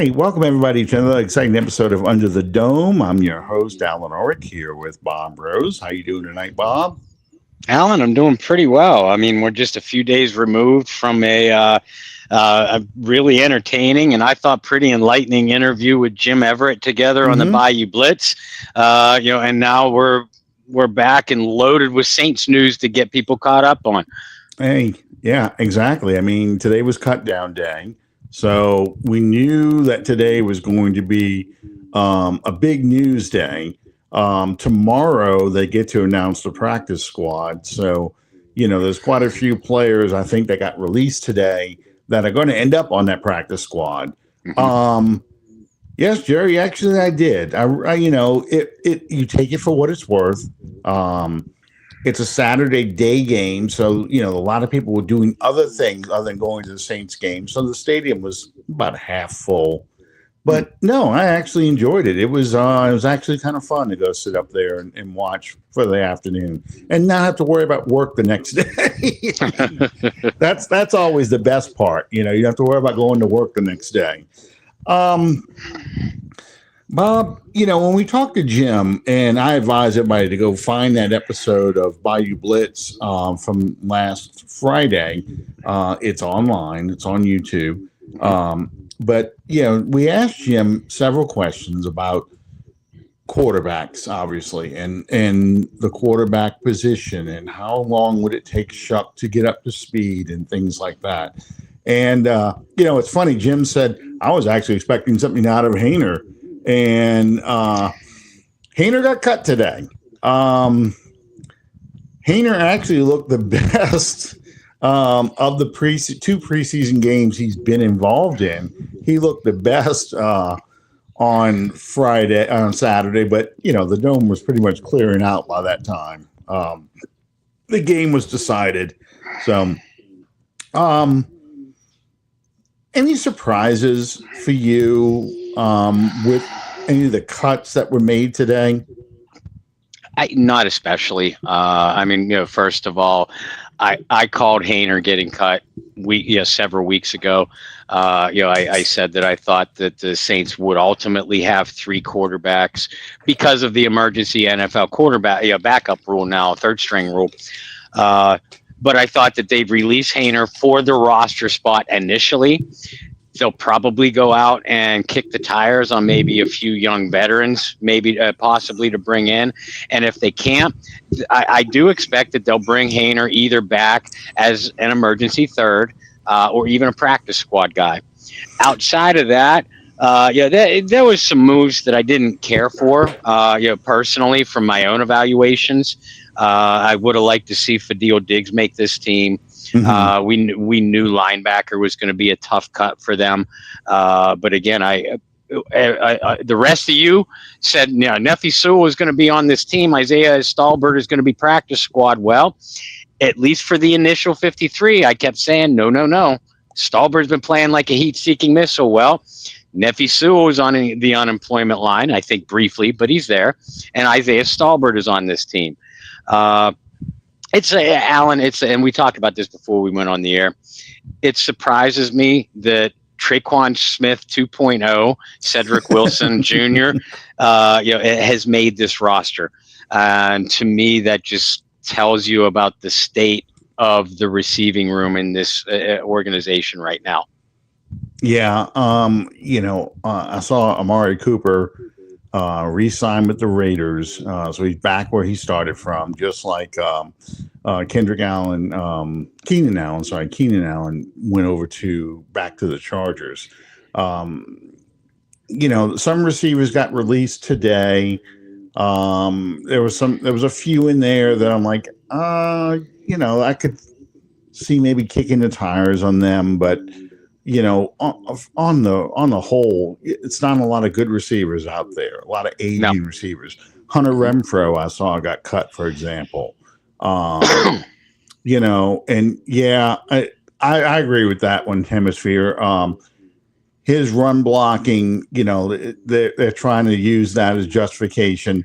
Hey, welcome everybody to another exciting episode of Under the Dome. I'm your host, Allen Ulrich, here with Bob Rose. How you doing tonight, Bob? Alan, I'm doing pretty well. I mean, we're just a few days removed from a really entertaining and I thought pretty enlightening interview with Jim Everett together on the Mm-hmm. Bayou Blitz. And now we're back and loaded with Saints news to get people caught up on. Hey, yeah, exactly. I mean, today was cut down day. So we knew that today was going to be a big news day. Tomorrow they get to announce the practice squad. So, there's quite a few players I think that got released today that are going to end up on that practice squad. Mhm. Yes, Jerry, actually I did. You take it for what it's worth. It's a Saturday day game, so a lot of people were doing other things other than going to the Saints game. So the stadium was about half full. But no, I actually enjoyed it. It was actually kind of fun to go sit up there and watch for the afternoon and not have to worry about work the next day. That's always the best part. You don't have to worry about going to work the next day. Um, Bob, when we talked to Jim, and I advise everybody to go find that episode of Bayou Blitz from last Friday. It's online, it's on YouTube. But we asked Jim several questions about quarterbacks, obviously, and the quarterback position, and how long would it take Shuck to get up to speed, and things like that. And it's funny. Jim said I was actually expecting something out of Hayner, and Hayner got cut today. Hayner actually looked the best of the two preseason games he's been involved in. He looked the best on Saturday, but the dome was pretty much clearing out by that time. The game was decided. So, any surprises for you with any of the cuts that were made today? Not especially. First of all, I called Hayner getting cut several weeks ago. I said that I thought that the Saints would ultimately have three quarterbacks because of the emergency NFL quarterback backup rule now, third string rule. But I thought that they'd release Hayner for the roster spot initially. They'll probably go out and kick the tires on maybe a few young veterans, maybe possibly to bring in. And if they can't, I do expect that they'll bring Hayner either back as an emergency third or even a practice squad guy. Outside of that, there was some moves that I didn't care for, personally from my own evaluations. I would have liked to see Fadil Diggs make this team. Mm-hmm. We knew linebacker was going to be a tough cut for them, but again, the rest of you said Nephi Sewell was going to be on this team. Isaiah Stallbird is going to be practice squad. Well, at least for the initial 53, I kept saying no. Stallbird's been playing like a heat-seeking missile. Well, Nephi Sewell is on the unemployment line, I think briefly, but he's there, and Isaiah Stallbird is on this team. Alan, and we talked about this before we went on the air. It surprises me that Traquan Smith 2.0, Cedric Wilson Jr., has made this roster. And to me, that just tells you about the state of the receiving room in this organization right now. Yeah. I saw Amari Cooper re-signed with the Raiders. So he's back where he started from, just like Keenan Allen went over back to the Chargers. Some receivers got released today. There was a few in there that I'm like, I could see maybe kicking the tires on them, but on the whole, it's not a lot of good receivers out there. A lot of aging receivers. Hunter Renfrow, I saw, got cut, for example. And yeah, I agree with that one, Hemisphere. His run blocking, they're trying to use that as justification.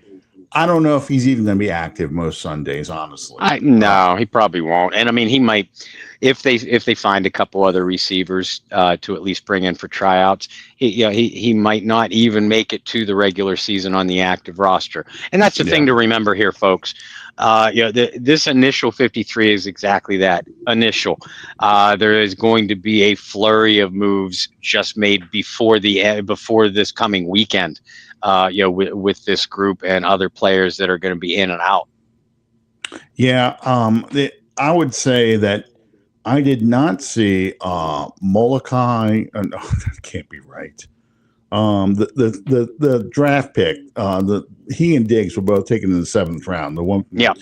I don't know if he's even going to be active most Sundays, honestly. I no, he probably won't. And I mean, he might if they find a couple other receivers to at least bring in for tryouts. He might not even make it to the regular season on the active roster. And that's the Yeah. thing to remember here, folks. This initial 53 is exactly that initial. There is going to be a flurry of moves just made before this coming weekend. With this group and other players that are going to be in and out. Yeah. I would say that I did not see Molokai. No, that can't be right. The draft pick. He and Diggs were both taken in the 7th round. The one. Yeah.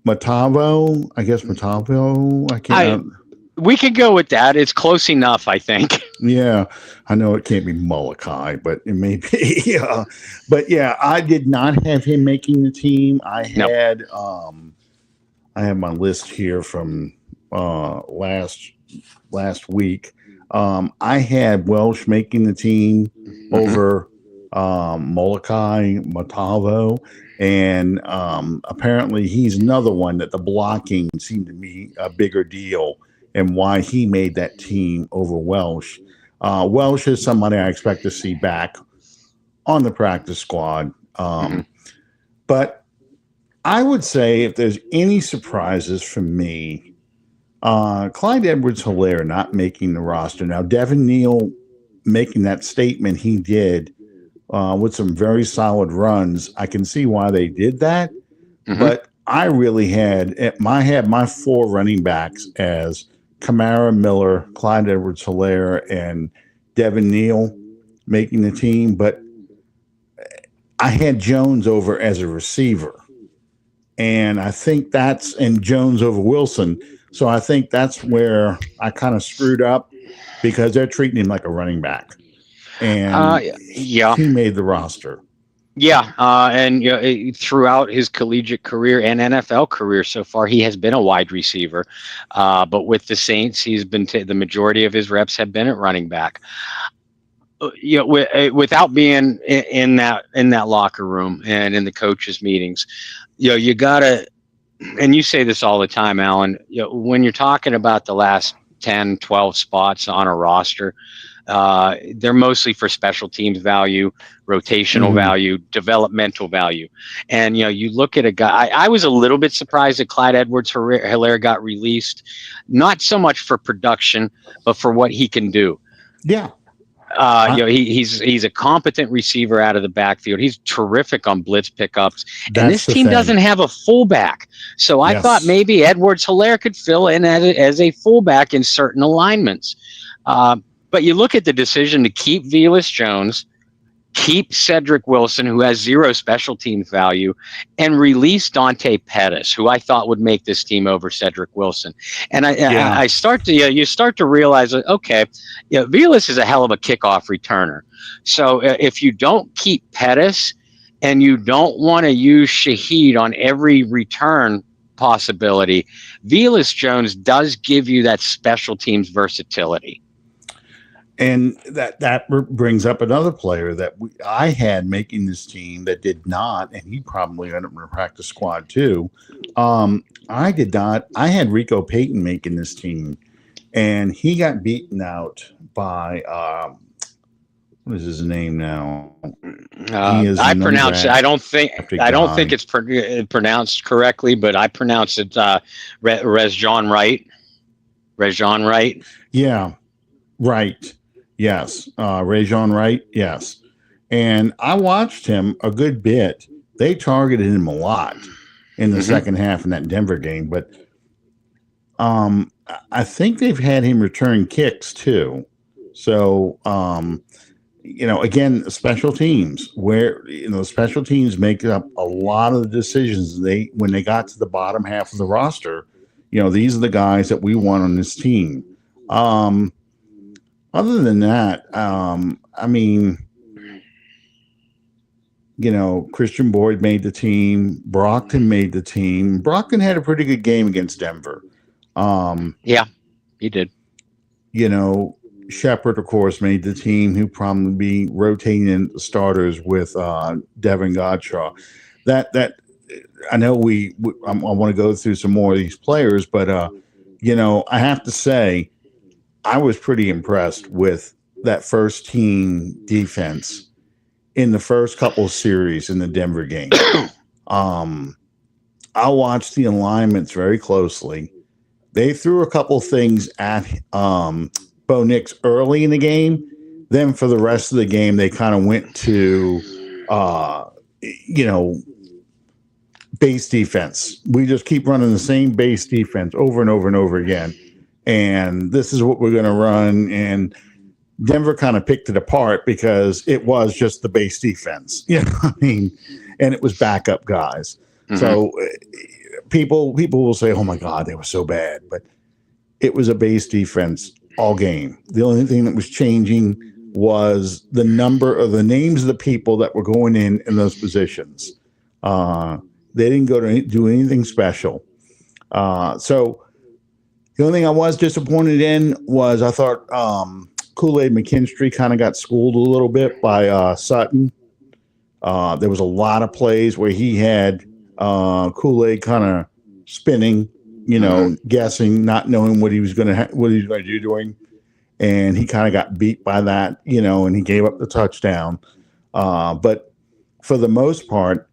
Matavo. I guess Matavo. I can't. We could go with that. It's close enough, I think. Yeah, I know it can't be Molokai, but it may be. Yeah, but yeah, I did not have him making the team. I had I have my list here from last week. I had Welsh making the team over Molokai Matavo, and apparently he's another one that the blocking seemed to be a bigger deal, and why he made that team over Welsh. Welsh is somebody I expect to see back on the practice squad. But I would say if there's any surprises for me, Clyde Edwards-Helaire not making the roster. Now, Devin Neal making that statement he did with some very solid runs. I can see why they did that. But I really had my 4 running backs as Kamara, Miller, Clyde Edwards-Helaire, and Devin Neal making the team. But I had Jones over as a receiver. And I think and Jones over Wilson. So I think that's where I kind of screwed up because they're treating him like a running back. And he made the roster. Yeah, and throughout his collegiate career and NFL career so far, he has been a wide receiver. But with the Saints, he's been the majority of his reps have been at running back. Without being in that locker room and in the coaches' meetings, you gotta. And you say this all the time, Alan. When you're talking about the last 10, 12 spots on a roster, they're mostly for special teams value, rotational value, developmental value. And, you look at a guy, I was a little bit surprised that Clyde Edwards-Helaire got released, not so much for production, but for what he can do. Yeah. He's a competent receiver out of the backfield. He's terrific on blitz pickups. And this team doesn't have a fullback. So I thought maybe Edwards-Helaire could fill in as a fullback in certain alignments. But you look at the decision to keep Velus Jones, keep Cedric Wilson, who has 0 special teams value, and release Dante Pettis, who I thought would make this team over Cedric Wilson. And I start to you start to realize that Velus is a hell of a kickoff returner. So if you don't keep Pettis and you don't want to use Shaheed on every return possibility, Velus Jones does give you that special teams versatility. And that brings up another player that I had making this team that did not, and he probably ended up in the practice squad too. I did not. I had Rico Payton making this team, and he got beaten out by what is his name now? I pronounce it. I don't think it's pronounced correctly, but I pronounce it Rajon Wright. Rajon Wright. Yeah, right. Yes. Rajon Wright. Yes. And I watched him a good bit. They targeted him a lot in the second half in that Denver game, but I think they've had him return kicks too. So, again, special teams where, special teams make up a lot of the decisions when they got to the bottom half of the roster. These are the guys that we want on this team. Other than that, Christian Boyd made the team. Brockton made the team. Brockton had a pretty good game against Denver. Yeah, he did. Shepard, of course, made the team. He'll probably be rotating in starters with Devin Godshaw. that I know I want to go through some more of these players, but I have to say I was pretty impressed with that first team defense in the first couple of series in the Denver game. Um, I watched the alignments very closely. They threw a couple things at Bo Nix early in the game. Then for the rest of the game, they kind of went to, you know, base defense. We just keep running the same base defense over and over and over again. And this is what we're going to run. And Denver kind of picked it apart because it was just the base defense. I mean, and it was backup guys. Mm-hmm. So people will say, "Oh my God, they were so bad," but it was a base defense all game. The only thing that was changing was the number of the names of the people that were going in those positions. They didn't go to do anything special. So the only thing I was disappointed in was I thought Kool-Aid McKinstry kind of got schooled a little bit by Sutton. There was a lot of plays where he had Kool-Aid kind of spinning, guessing, not knowing what he was going to do doing, and he kind of got beat by that, and he gave up the touchdown. But for the most part,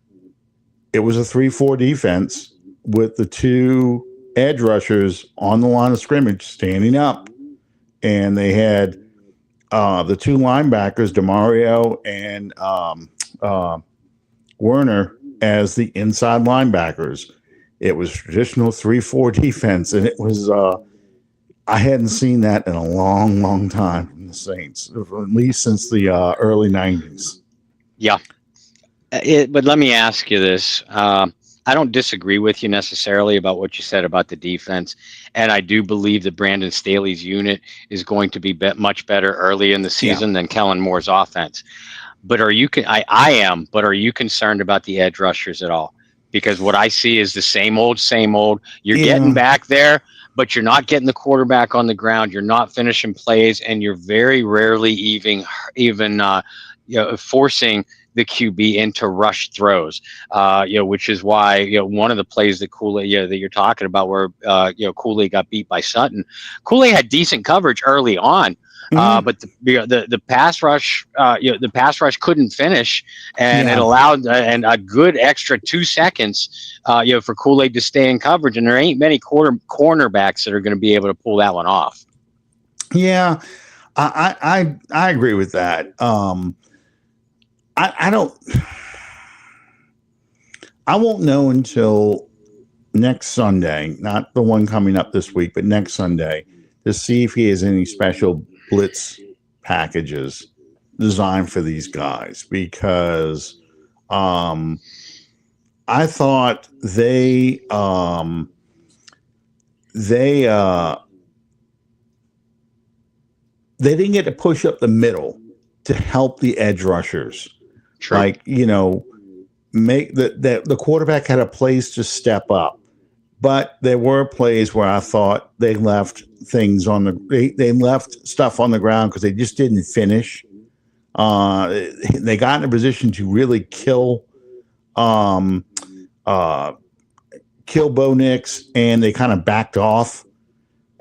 it was a 3-4 defense with the two edge rushers on the line of scrimmage standing up, and they had the two linebackers, DeMario and Werner, as the inside linebackers. It was traditional 3-4 defense, and it was I hadn't seen that in a long, long time from the Saints, at least since the early 90s. Yeah. But let me ask you this. I don't disagree with you necessarily about what you said about the defense, and I do believe that Brandon Staley's unit is going to be much better early in the season than Kellen Moore's offense. But are you concerned about the edge rushers at all? Because what I see is the same old. You're getting back there, but you're not getting the quarterback on the ground. You're not finishing plays, and you're very rarely even forcing the QB into rush throws, which is why, one of the plays that Kool-Aid, that you're talking about where, Kool-Aid got beat by Sutton. Kool-Aid had decent coverage early on, but the pass rush, the pass rush couldn't finish, and it allowed a good extra 2 seconds, for Kool-Aid to stay in coverage, and there ain't many cornerbacks that are going to be able to pull that one off. Yeah, I agree with that. I won't know until next Sunday, not the one coming up this week, but next Sunday, to see if he has any special blitz packages designed for these guys, because I thought they didn't get to push up the middle to help the edge rushers. True. Like, make the quarterback had a place to step up, but there were plays where I thought they left things they left stuff on the ground because they just didn't finish. They got in a position to really kill Bo Nix, and they kind of backed off,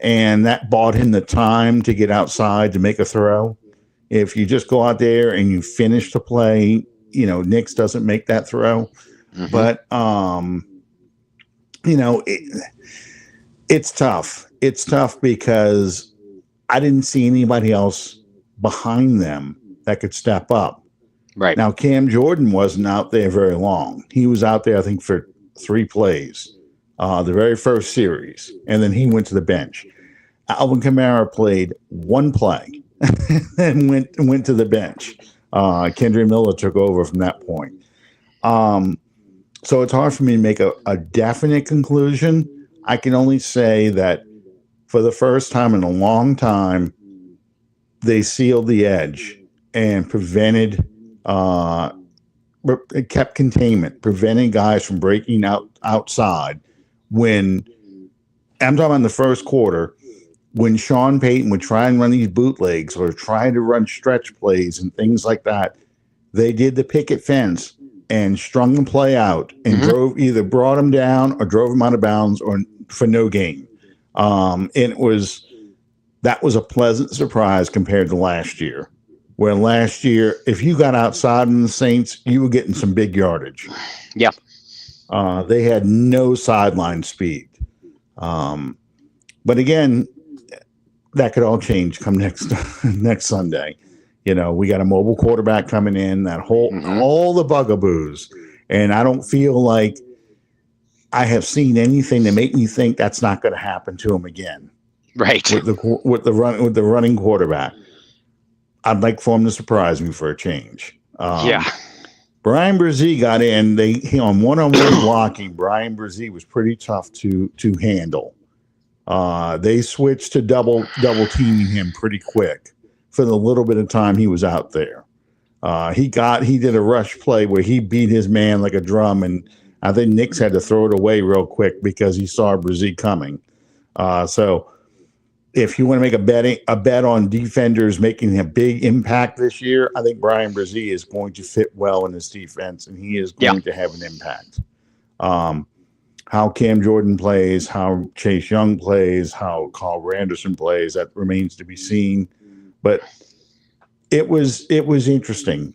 and that bought him the time to get outside to make a throw. If you just go out there and you finish the play, Nix doesn't make that throw. Mm-hmm. But, it's tough. It's tough because I didn't see anybody else behind them that could step up. Right. Now, Cam Jordan wasn't out there very long. He was out there, I think, for 3 plays, the very first series, and then he went to the bench. Alvin Kamara played 1 play and went to the bench. Kendre Miller took over from that point. So it's hard for me to make a definite conclusion. I can only say that for the first time in a long time, they sealed the edge and prevented, it kept containment, preventing guys from breaking outside. When I'm talking about in the first quarter, when Sean Payton would try and run these bootlegs or try to run stretch plays and things like that, they did the picket fence and strung the play out and either brought him down or drove him out of bounds or for no gain. And that was a pleasant surprise compared to last year, where last year, if you got outside in the Saints, you were getting some big yardage. Yeah. They had no sideline speed. But again, that could all change come next Sunday. We got a mobile quarterback coming in, all the bugaboos. And I don't feel like I have seen anything to make me think that's not going to happen to him again. Right. With the running quarterback. I'd like for him to surprise me for a change. Brian Brzee got in. On one-on-one blocking, Brian Brzee was pretty tough to handle. They switched to double teaming him pretty quick for the little bit of time he was out there. He did a rush play where he beat his man like a drum, and I think Nix had to throw it away real quick because he saw Brzee coming. So if you want to make a bet on defenders making a big impact this year, I think Brian Brzee is going to fit well in this defense, and he is going to have an impact. How Cam Jordan plays, how Chase Young plays, how Carl Anderson plays, that remains to be seen. But it was interesting.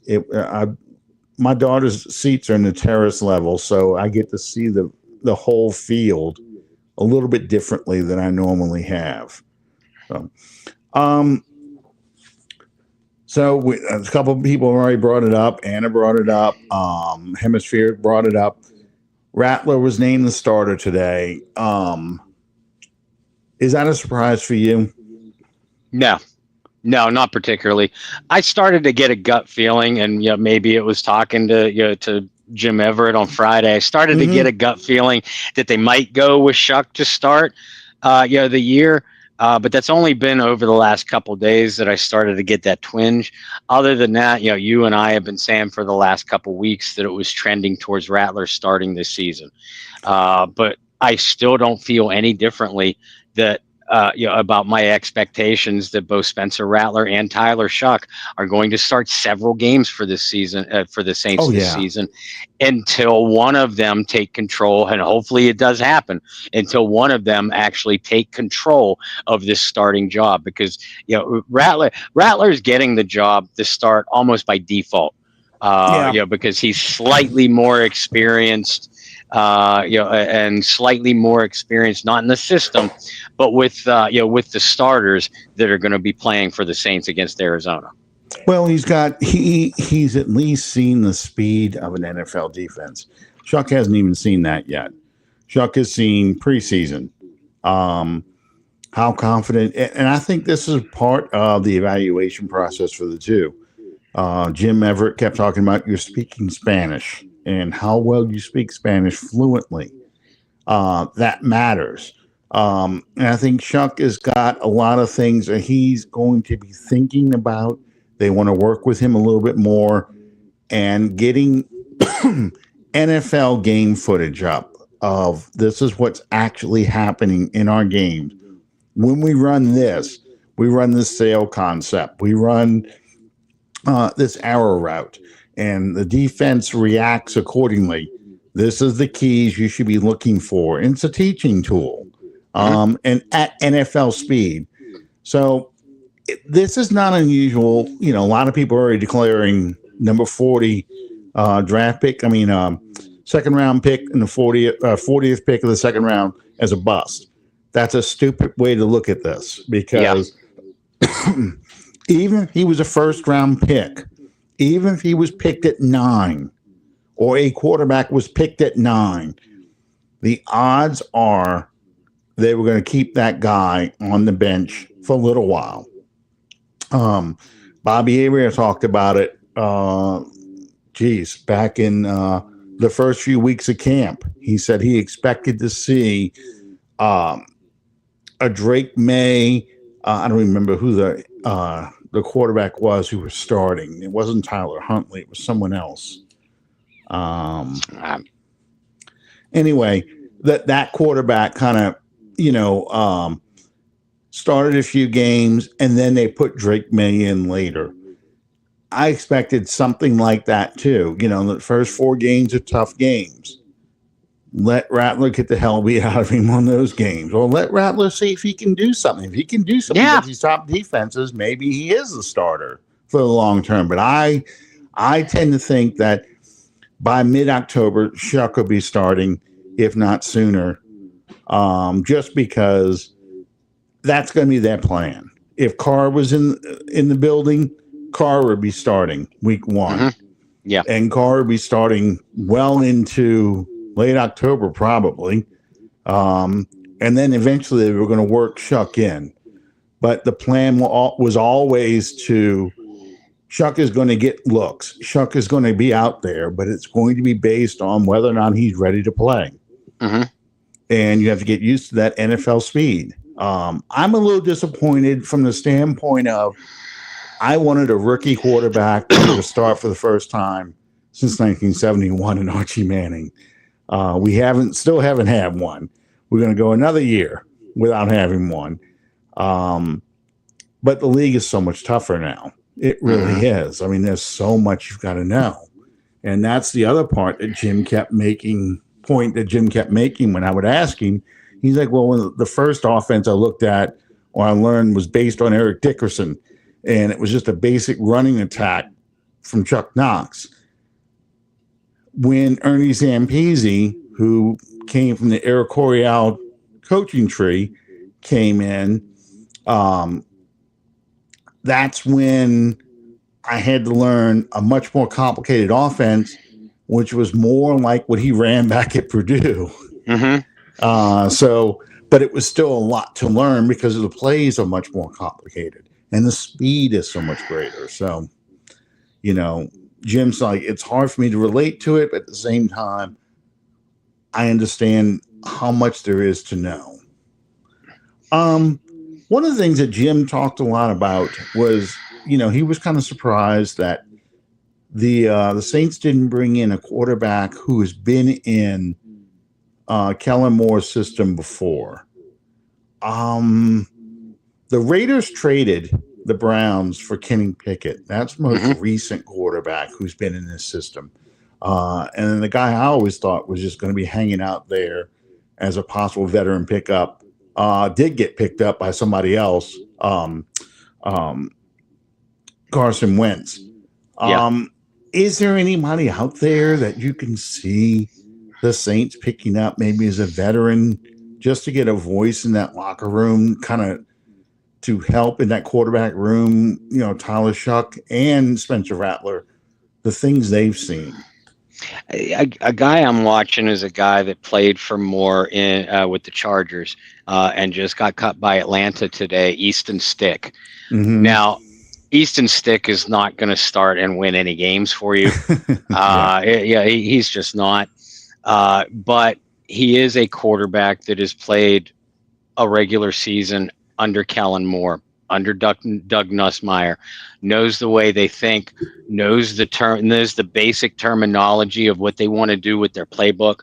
My daughter's seats are in the terrace level, so I get to see the whole field a little bit differently than I have. So a couple of people already brought it up. Anna brought it up. Hemisphere brought it up. Rattler was named the starter today. Is that a surprise for you? No, not particularly. I started to get a gut feeling, and maybe it was talking to Jim Everett on Friday. I started to get a gut feeling that they might go with Shuck to start the year. But that's only been over the last couple of days that I started to get that twinge. Other than that, you and I have been saying for the last couple of weeks that it was trending towards Rattler starting this season. But I still don't feel any differently that about my expectations that both Spencer Rattler and Tyler Shuck are going to start several games for this season, for the Saints season, until one of them take control, and hopefully it does happen, until one of them actually take control of this starting job, because Rattler's getting the job to start almost by default, because he's slightly more experienced. And slightly more experienced, not in the system, but with the starters that are going to be playing for the Saints against Arizona. Well, he's at least seen the speed of an NFL defense. Shuck hasn't even seen that yet. Shuck has seen preseason. How confident, and I think this is part of the evaluation process for the two. Jim Everett kept talking about you're speaking Spanish and how well you speak Spanish fluently. That matters. And I think Shuck has got a lot of things that he's going to be thinking about. They want to work with him a little bit more, and getting NFL game footage up of this is what's actually happening in our games. When we run this sail concept, we run this arrow route, and the defense reacts accordingly. This is the keys you should be looking for. And it's a teaching tool, and at NFL speed. So this is not unusual. A lot of people are already declaring number 40 draft pick. Second round pick in the 40th pick of the second round as a bust. That's a stupid way to look at this, because even if he was a first round pick, even if he was picked at 9, or a quarterback was picked at 9, the odds are they were going to keep that guy on the bench for a little while. Bobby Abreu talked about it, back in the first few weeks of camp. He said he expected to see a Drake May. I don't remember who the quarterback was who was starting. It wasn't Tyler Huntley. It was someone else. Anyway, that quarterback kind of, started a few games, and then they put Drake May in later. I expected something like that too. The first 4 games are tough games. Let Rattler get the hell beat out of him on those games, or let Rattler see if he can do something. If he can do something Yeah. against these top defenses, maybe he is the starter for the long term. But I tend to think that by mid-October, Shuck will be starting, if not sooner, just because that's going to be their plan. If Carr was in the building, Carr would be starting week 1. Mm-hmm. Yeah. And Carr would be starting well into late October, probably. And then eventually they were going to work Shuck in. But the plan was always to Shuck is going to get looks. Shuck is going to be out there, but it's going to be based on whether or not he's ready to play. Mm-hmm. And you have to get used to that NFL speed. I'm a little disappointed from the standpoint of I wanted a rookie quarterback to start for the first time since 1971 in Archie Manning. We still haven't had one. We're going to go another year without having one. But the league is so much tougher now. It really is. I mean, there's so much you've got to know. And that's the other part that Jim kept making when I would ask him. He's like, well, when the first offense I looked at or I learned was based on Eric Dickerson, and it was just a basic running attack from Chuck Knox. When Ernie Zampese, who came from the Eric Coryell coaching tree, came in, that's when I had to learn a much more complicated offense, which was more like what he ran back at Purdue. Mm-hmm. But it was still a lot to learn because the plays are much more complicated and the speed is so much greater. So, Jim's like, it's hard for me to relate to it, but at the same time, I understand how much there is to know. One of the things that Jim talked a lot about was, he was kind of surprised that the Saints didn't bring in a quarterback who has been in Kellen Moore's system before. The Raiders traded the Browns for Kenny Pickett. That's the most recent quarterback who's been in this system. And then the guy I always thought was just going to be hanging out there as a possible veteran pickup did get picked up by somebody else, Carson Wentz. Is there anybody out there that you can see the Saints picking up maybe as a veteran just to get a voice in that locker room, kind of to help in that quarterback room, Tyler Shuck and Spencer Rattler, the things they've seen? A guy I'm watching is a guy that played for Moore with the Chargers and just got cut by Atlanta today, Easton Stick. Mm-hmm. Now, Easton Stick is not going to start and win any games for you. He's just not. But he is a quarterback that has played a regular season under Kellen Moore, under Doug Nussmeier, knows the way they think, knows the basic terminology of what they want to do with their playbook.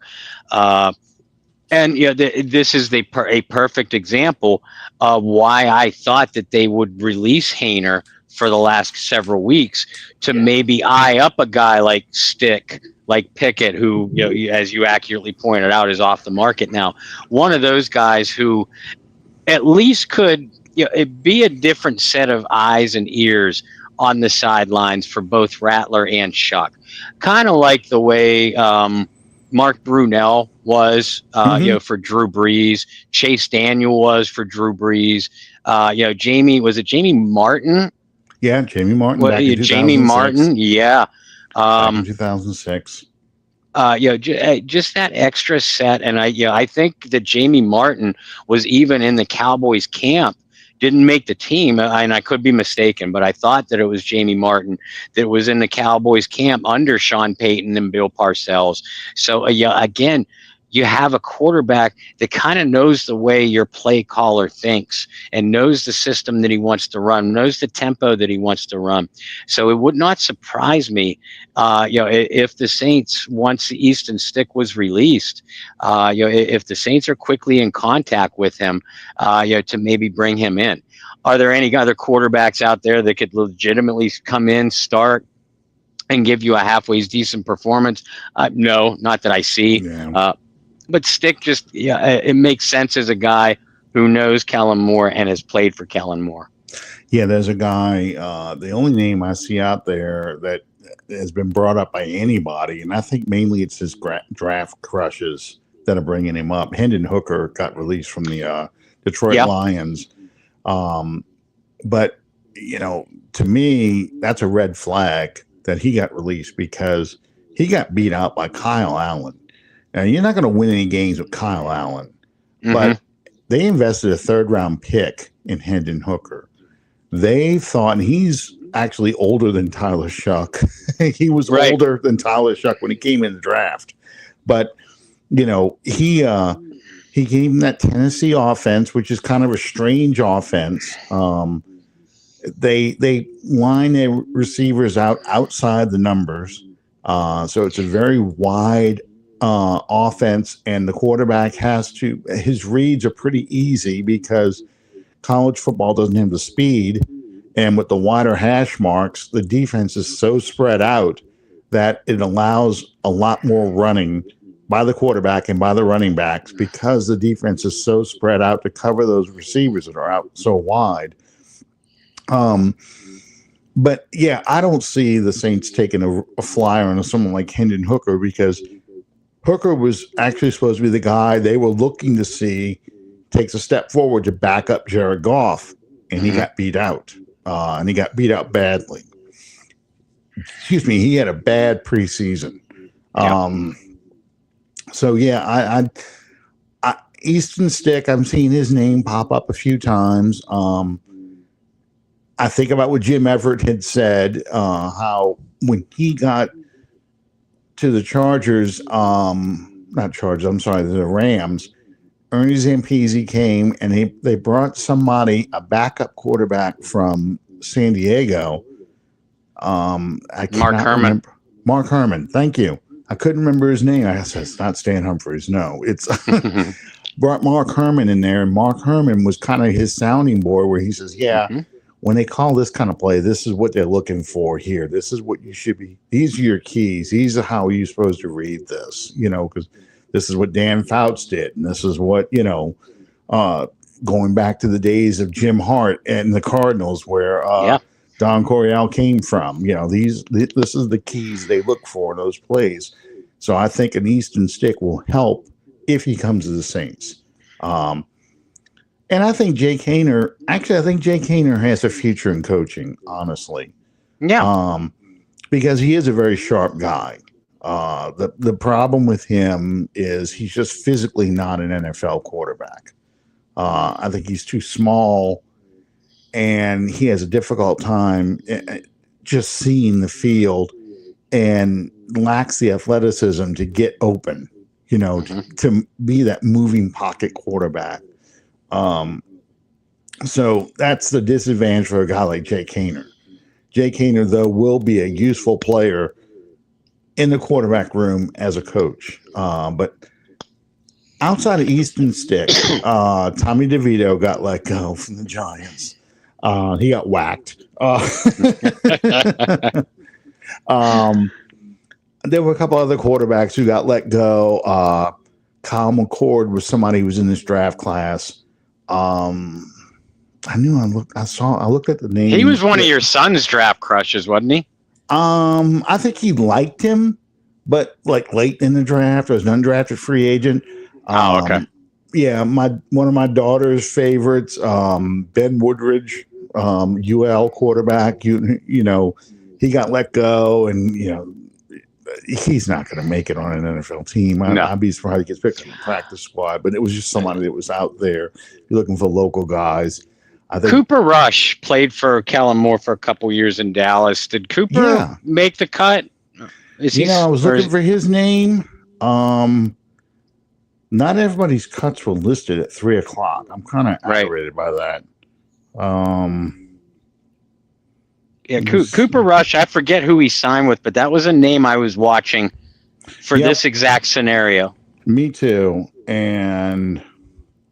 This is a perfect example of why I thought that they would release Haener for the last several weeks to maybe eye up a guy like Stick, like Pickett, who, as you accurately pointed out, is off the market now. One of those guys who at least could it be a different set of eyes and ears on the sidelines for both Rattler and Shuck. Kind of like the way Mark Brunell was, for Drew Brees. Chase Daniel was for Drew Brees. Jamie Martin? Yeah, Jamie Martin. Back in 2006. Jamie Martin, yeah. Back in 2006. Just that extra set, and I think that Jamie Martin was even in the Cowboys camp, didn't make the team, and I could be mistaken, but I thought that it was Jamie Martin that was in the Cowboys camp under Sean Payton and Bill Parcells. So again, you have a quarterback that kind of knows the way your play caller thinks and knows the system that he wants to run, knows the tempo that he wants to run. So it would not surprise me, if the Saints, once the Easton Stick was released, if the Saints are quickly in contact with him, to maybe bring him in. Are there any other quarterbacks out there that could legitimately come in, start, and give you a halfway decent performance? No, not that I see. Yeah. But Stick it makes sense as a guy who knows Kellen Moore and has played for Kellen Moore. Yeah, there's a guy, the only name I see out there that has been brought up by anybody, and I think mainly it's his draft crushes that are bringing him up. Hendon Hooker got released from the Detroit Lions. But, to me, that's a red flag that he got released because he got beat out by Kyle Allen. Now, you're not going to win any games with Kyle Allen, but they invested a third-round pick in Hendon Hooker. They thought, and he's actually older than Tyler Shuck. He was older than Tyler Shuck when he came in the draft. But, he gave him that Tennessee offense, which is kind of a strange offense. They line their receivers outside the numbers. So it's a very wide offense, and the quarterback his reads are pretty easy because college football doesn't have the speed, and with the wider hash marks, the defense is so spread out that it allows a lot more running by the quarterback and by the running backs because the defense is so spread out to cover those receivers that are out so wide. But yeah, I don't see the Saints taking a flyer on someone like Hendon Hooker because Hooker was actually supposed to be the guy they were looking to see takes a step forward to back up Jared Goff, and he got beat out, and he got beat out badly. Excuse me, he had a bad preseason. So yeah, I Easton Stick, I'm seeing his name pop up a few times. I think about what Jim Everett had said, how when he got to the the Rams, Ernie Zampese came and they brought a backup quarterback from San Diego. Mark Herman. Mark Herman. Thank you. I couldn't remember his name. I said, it's not Stan Humphries. No, it's brought Mark Herman in there. And Mark Herman was kind of his sounding board where he says, when they call this kind of play, this is what they're looking for here. This is what you should be. These are your keys. These are how you're supposed to read this, because this is what Dan Fouts did. And this is what, going back to the days of Jim Hart and the Cardinals where Don Coryell came from, this is the keys they look for in those plays. So I think an Easton Stick will help if he comes to the Saints. And I think Jake Haener has a future in coaching, honestly. Yeah. Because he is a very sharp guy. The problem with him is he's just physically not an NFL quarterback. I think he's too small, and he has a difficult time just seeing the field and lacks the athleticism to get open, to be that moving pocket quarterback. So that's the disadvantage for a guy like Jake Haener. Jake Haener, though, will be a useful player in the quarterback room as a coach. But outside of Easton Stick, Tommy DeVito got let go from the Giants. He got whacked. There were a couple other quarterbacks who got let go. Kyle McCord was somebody who was in this draft class. I looked at the name. He was one of your son's draft crushes, wasn't he? I think he liked him, but like late in the draft, as an undrafted free agent. Okay. Yeah, one of my daughter's favorites, Ben Woodridge, UL quarterback. He got let go, and he's not going to make it on an NFL team. I'd be surprised he gets picked on the practice squad, but it was just somebody that was out there. You're looking for local guys. I think Cooper Rush played for Kellen Moore for a couple years in Dallas. Did Cooper make the cut? I was looking for his name. not everybody's cuts were listed at 3 o'clock. I'm kind of Right. aggravated by that. Um, Yeah, Cooper Rush. I forget who he signed with, but that was a name I was watching for Yep. this exact scenario. Me too. And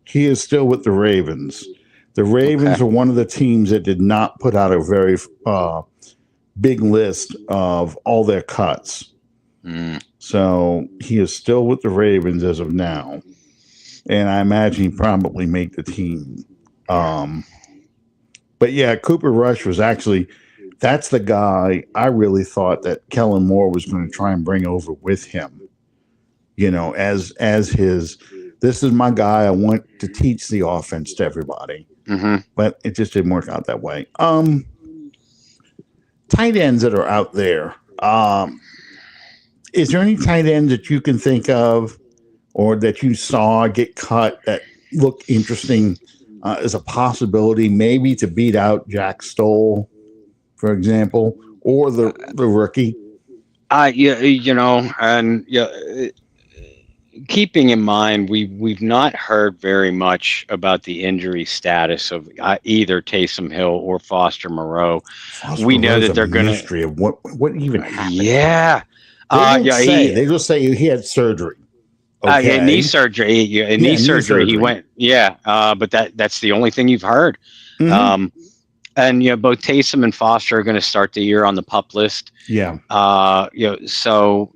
he is still with the Ravens. The Ravens Okay. are one of the teams that did not put out a very big list of all their cuts. Mm. So he is still with the Ravens as of now. And I imagine he probably make the team. But yeah, Cooper Rush was actually, that's the guy I really thought that Kellen Moore was going to try and bring over with him. You know, as his, this is my guy. I want to teach the offense to everybody. Mm-hmm. But it just didn't work out that way. Tight ends that are out there. Is there any tight ends that you can think of or that you saw get cut that look interesting as a possibility, maybe to beat out Jack Stoll, for example, or the rookie? Keeping in mind we've not heard very much about the injury status of either Taysom Hill or Foster Moreau. We know that they're going to mystery of what even happened. Yeah. They don't say. They just say he had surgery. Okay. Yeah, knee surgery. Knee surgery. He went. Yeah, but that's the only thing you've heard. Mm-hmm. And both Taysom and Foster are going to start the year on the PUP list. Yeah. So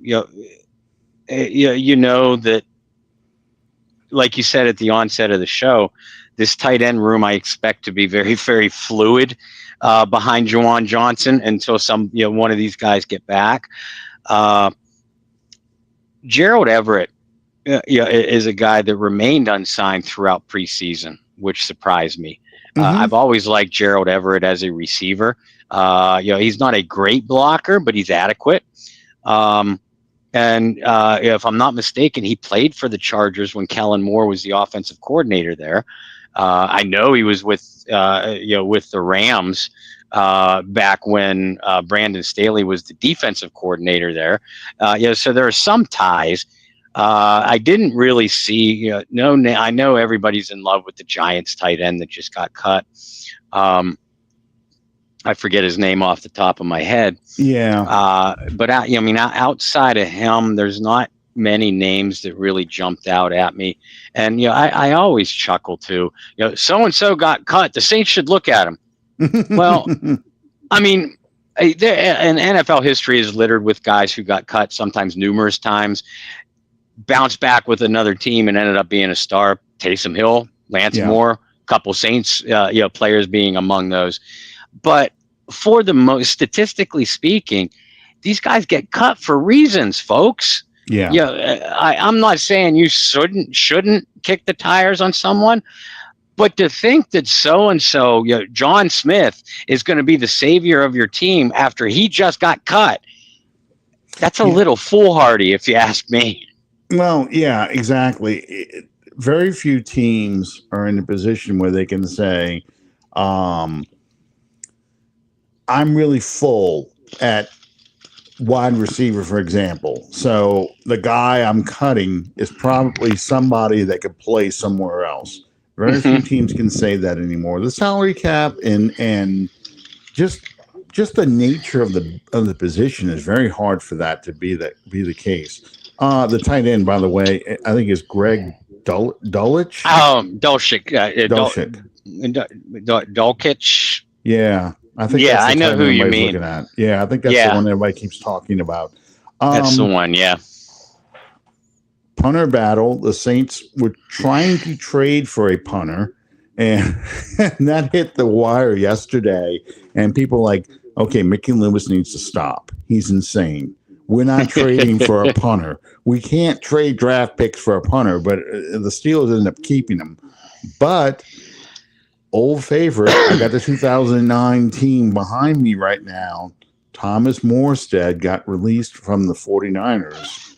that, like you said at the onset of the show, this tight end room I expect to be very, very fluid behind Juwan Johnson until one of these guys get back. Gerald Everett is a guy that remained unsigned throughout preseason, which surprised me. I've always liked Gerald Everett as a receiver. He's not a great blocker, but he's adequate. And if I'm not mistaken, he played for the Chargers when Kellen Moore was the offensive coordinator there. I know he was with the Rams back when Brandon Staley was the defensive coordinator there. So there are some ties. I didn't really see. I know everybody's in love with the Giants tight end that just got cut. I forget his name off the top of my head. Yeah. But outside of him, there's not many names that really jumped out at me. And I always chuckle too. So and so got cut. The Saints should look at him. Well, I mean, and NFL history is littered with guys who got cut, sometimes numerous times, bounced back with another team and ended up being a star. Taysom Hill, Lance Moore, couple Saints players being among those. But for the most, statistically speaking, these guys get cut for reasons, folks. Yeah. I'm not saying you shouldn't kick the tires on someone, but to think that so-and-so, John Smith, is going to be the savior of your team after he just got cut, that's a little foolhardy, if you ask me. Well, yeah, exactly. Very few teams are in a position where they can say, I'm really full at wide receiver, for example. So the guy I'm cutting is probably somebody that could play somewhere else. Very few teams can say that anymore. The salary cap and just the nature of the position is very hard for that to be the case. The tight end, by the way, I think is Greg Dulcich. Dulcich. Dulcich. Yeah, I think. Yeah, I know who you mean. Looking at. Yeah, I think that's the one everybody keeps talking about. That's the one. Yeah. Punter battle. The Saints were trying to trade for a punter, and that hit the wire yesterday. And people like, okay, Mickey Loomis needs to stop. He's insane. We're not trading for a punter. We can't trade draft picks for a punter, but the Steelers ended up keeping him. But old favorite, I got the 2009 team behind me right now. Thomas Morstead got released from the 49ers.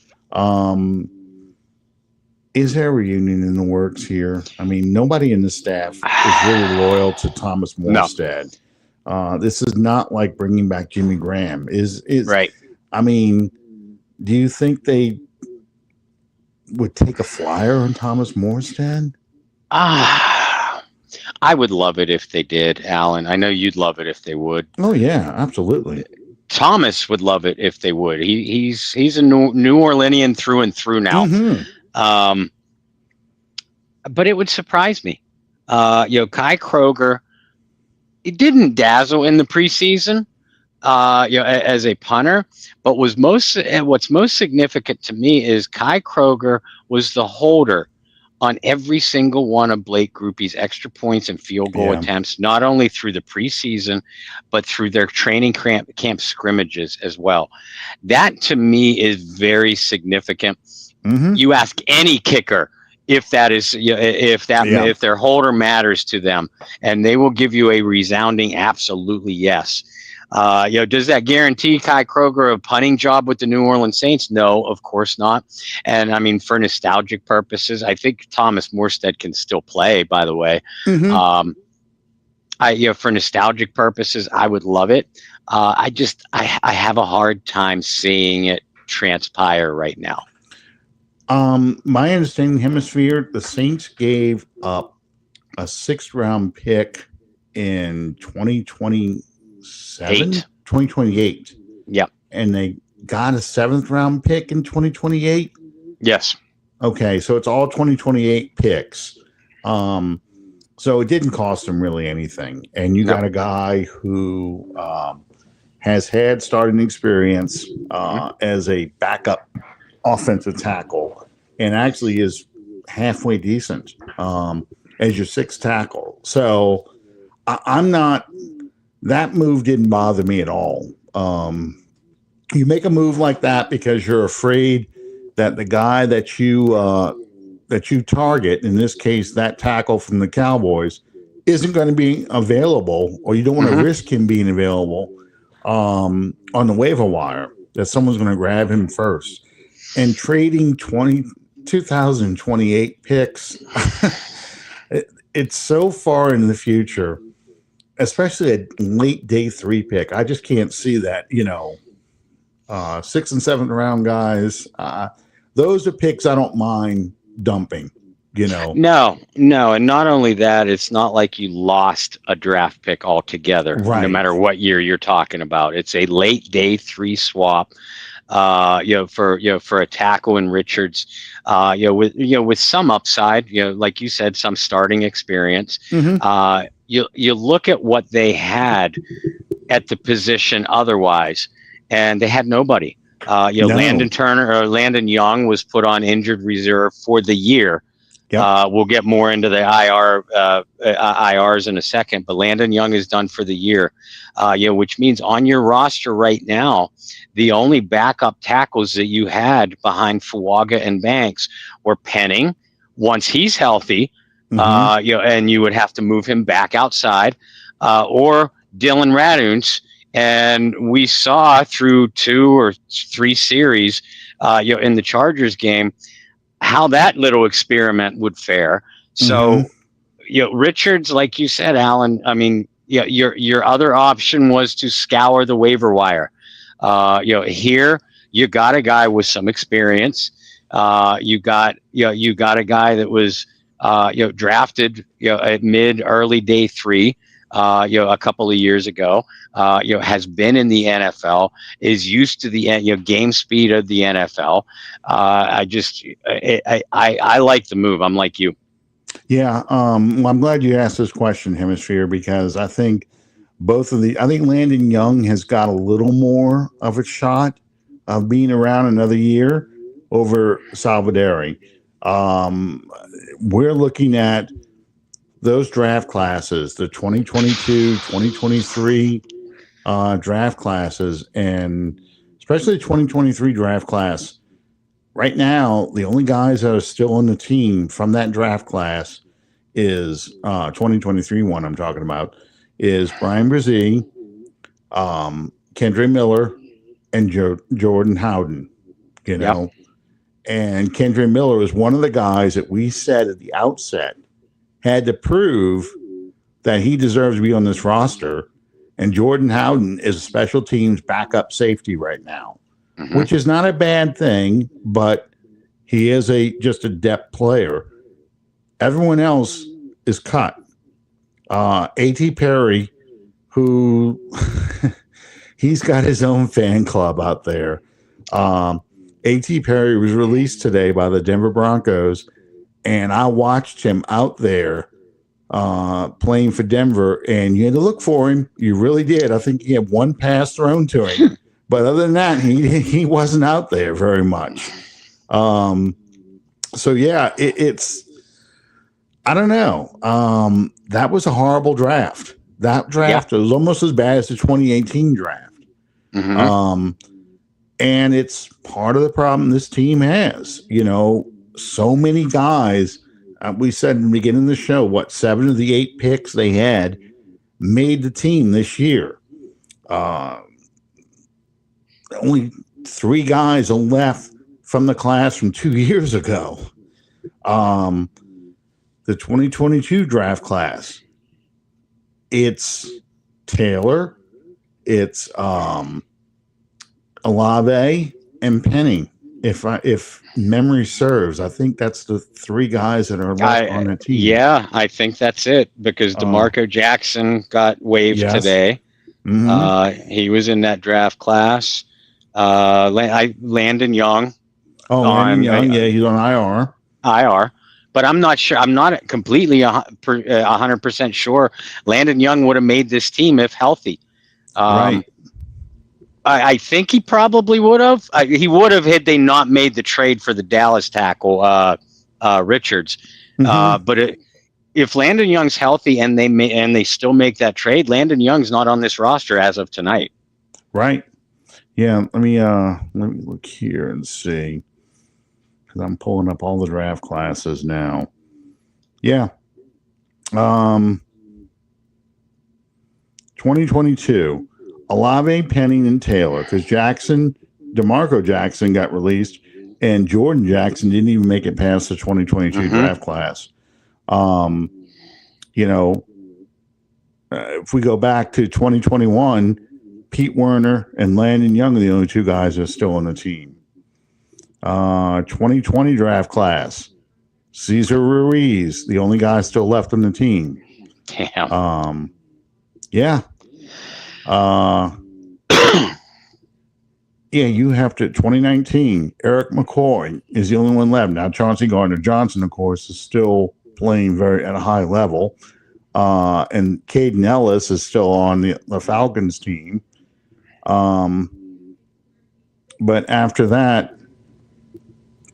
Is there a reunion in the works here? I mean, nobody in the staff is really loyal to Thomas Morstead. No. This is not like bringing back Jimmy Graham. Is right. I mean, do you think they would take a flyer on Thomas Morstead? Ah, I would love it if they did, Alan. I know you'd love it if they would. Oh yeah, absolutely. Thomas would love it if they would. He's a New Orleanian through and through now. Mm-hmm. Um, but it would surprise me. Kai Kroger, he didn't dazzle in the preseason, as a punter, but what's most significant to me is Kai Kroger was the holder on every single one of Blake Grupe's extra points and field goal attempts, not only through the preseason, but through their training camp scrimmages as well. That to me is very significant. Mm-hmm. You ask any kicker if their holder matters to them, and they will give you a resounding absolutely yes. Does that guarantee Kai Kroger a punting job with the New Orleans Saints? No, of course not. And I mean, for nostalgic purposes, I think Thomas Morstead can still play, by the way. Mm-hmm. For nostalgic purposes, I would love it. I have a hard time seeing it transpire right now. My understanding, Hemisphere, the Saints gave up a 6th-round pick in 2028. Yep. And they got a 7th-round pick in 2028. Yes. Okay, so it's all 2028 picks. So it didn't cost them really anything. And you got a guy who has had starting experience as a backup offensive tackle and actually is halfway decent as your 6th tackle. So I'm not, that move didn't bother me at all. You make a move like that because you're afraid that the guy that you target, in this case, that tackle from the Cowboys, isn't going to be available, or you don't want to risk him being available on the waiver wire, that someone's going to grab him first. And trading 2028 picks, it's so far into the future, especially a late day 3 pick. I just can't see that, 6th and 7th round guys. Those are picks I don't mind dumping, No, and not only that, it's not like you lost a draft pick altogether, right, no matter what year you're talking about. It's a late day 3 swap, for a tackle in Richards, with some upside, like you said, some starting experience. You look at what they had at the position otherwise, and they had nobody. No. Landon Young was put on injured reserve for the year. Yep. We'll get more into the IRs in a second, but Landon Young is done for the year. Which means on your roster right now, the only backup tackles that you had behind Fuaga and Banks were Penning, once he's healthy, and you would have to move him back outside, or Dylan Raduns. And we saw through 2 or 3 series, in the Chargers game, how that little experiment would fare. So, Richards, like you said, Alan, I mean, your other option was to scour the waiver wire. Here you got a guy with some experience. You got a guy that was drafted at early day 3. A couple of years ago, has been in the NFL, is used to the game speed of the NFL. I like the move. I'm like you. Yeah. Well, I'm glad you asked this question, Hemisphere, because I think I think Landon Young has got a little more of a shot of being around another year over Salvadori. We're looking at those draft classes, the 2022, 2023 draft classes, and especially the 2023 draft class. Right now, the only guys that are still on the team from that draft class is 2023 one I'm talking about is Brian Brzee, Kendre Miller, and Jordan Howden, And Kendre Miller is one of the guys that we said at the outset had to prove that he deserves to be on this roster. And Jordan Howden is a special teams backup safety right now, which is not a bad thing, but He is a just a depth player. Everyone else is cut. A.T. Perry, who he's got his own fan club out there. A.T. Perry was released today by the Denver Broncos, and I watched him out there playing for Denver, and you had to look for him. You really did. I think he had one pass thrown to him, but other than that, he wasn't out there very much. So yeah, it's I don't know. That was a horrible draft. That draft was almost as bad as the 2018 draft. Mm-hmm. And it's part of the problem this team has. You know, so many guys. We said in the beginning of the show, 7 of the 8 picks they had made the team this year. Only 3 guys are left from the class from 2 years ago. The 2022 draft class. It's Taylor, it's Olave, and Penny. If memory serves, I think that's the 3 guys that are left on the team. Yeah, I think that's it because DeMarco Jackson got waived today. Mm-hmm. He was in that draft class. Landon Young. Landon Young, he's on IR. But I'm not sure. I'm not completely 100% sure. Landon Young would have made this team if healthy. Right. I think he probably would have. He would have had they not made the trade for the Dallas tackle, Richards. Mm-hmm. But if Landon Young's healthy and they still make that trade, Landon Young's not on this roster as of tonight. Right. Yeah. Let me look here and see. I'm pulling up all the draft classes now. Yeah. 2022, Olave, Penning, and Taylor, because DeMarco Jackson got released, and Jordan Jackson didn't even make it past the 2022 draft class. If we go back to 2021, Pete Werner and Landon Young are the only 2 guys that are still on the team. 2020 draft class, Cesar Ruiz, the only guy still left on the team. Damn. Yeah. You have to. 2019, Eric McCoy is the only one left. Now, Chauncey Gardner-Johnson, of course, is still playing at a high level. And Caden Ellis is still on the Falcons team. But after that,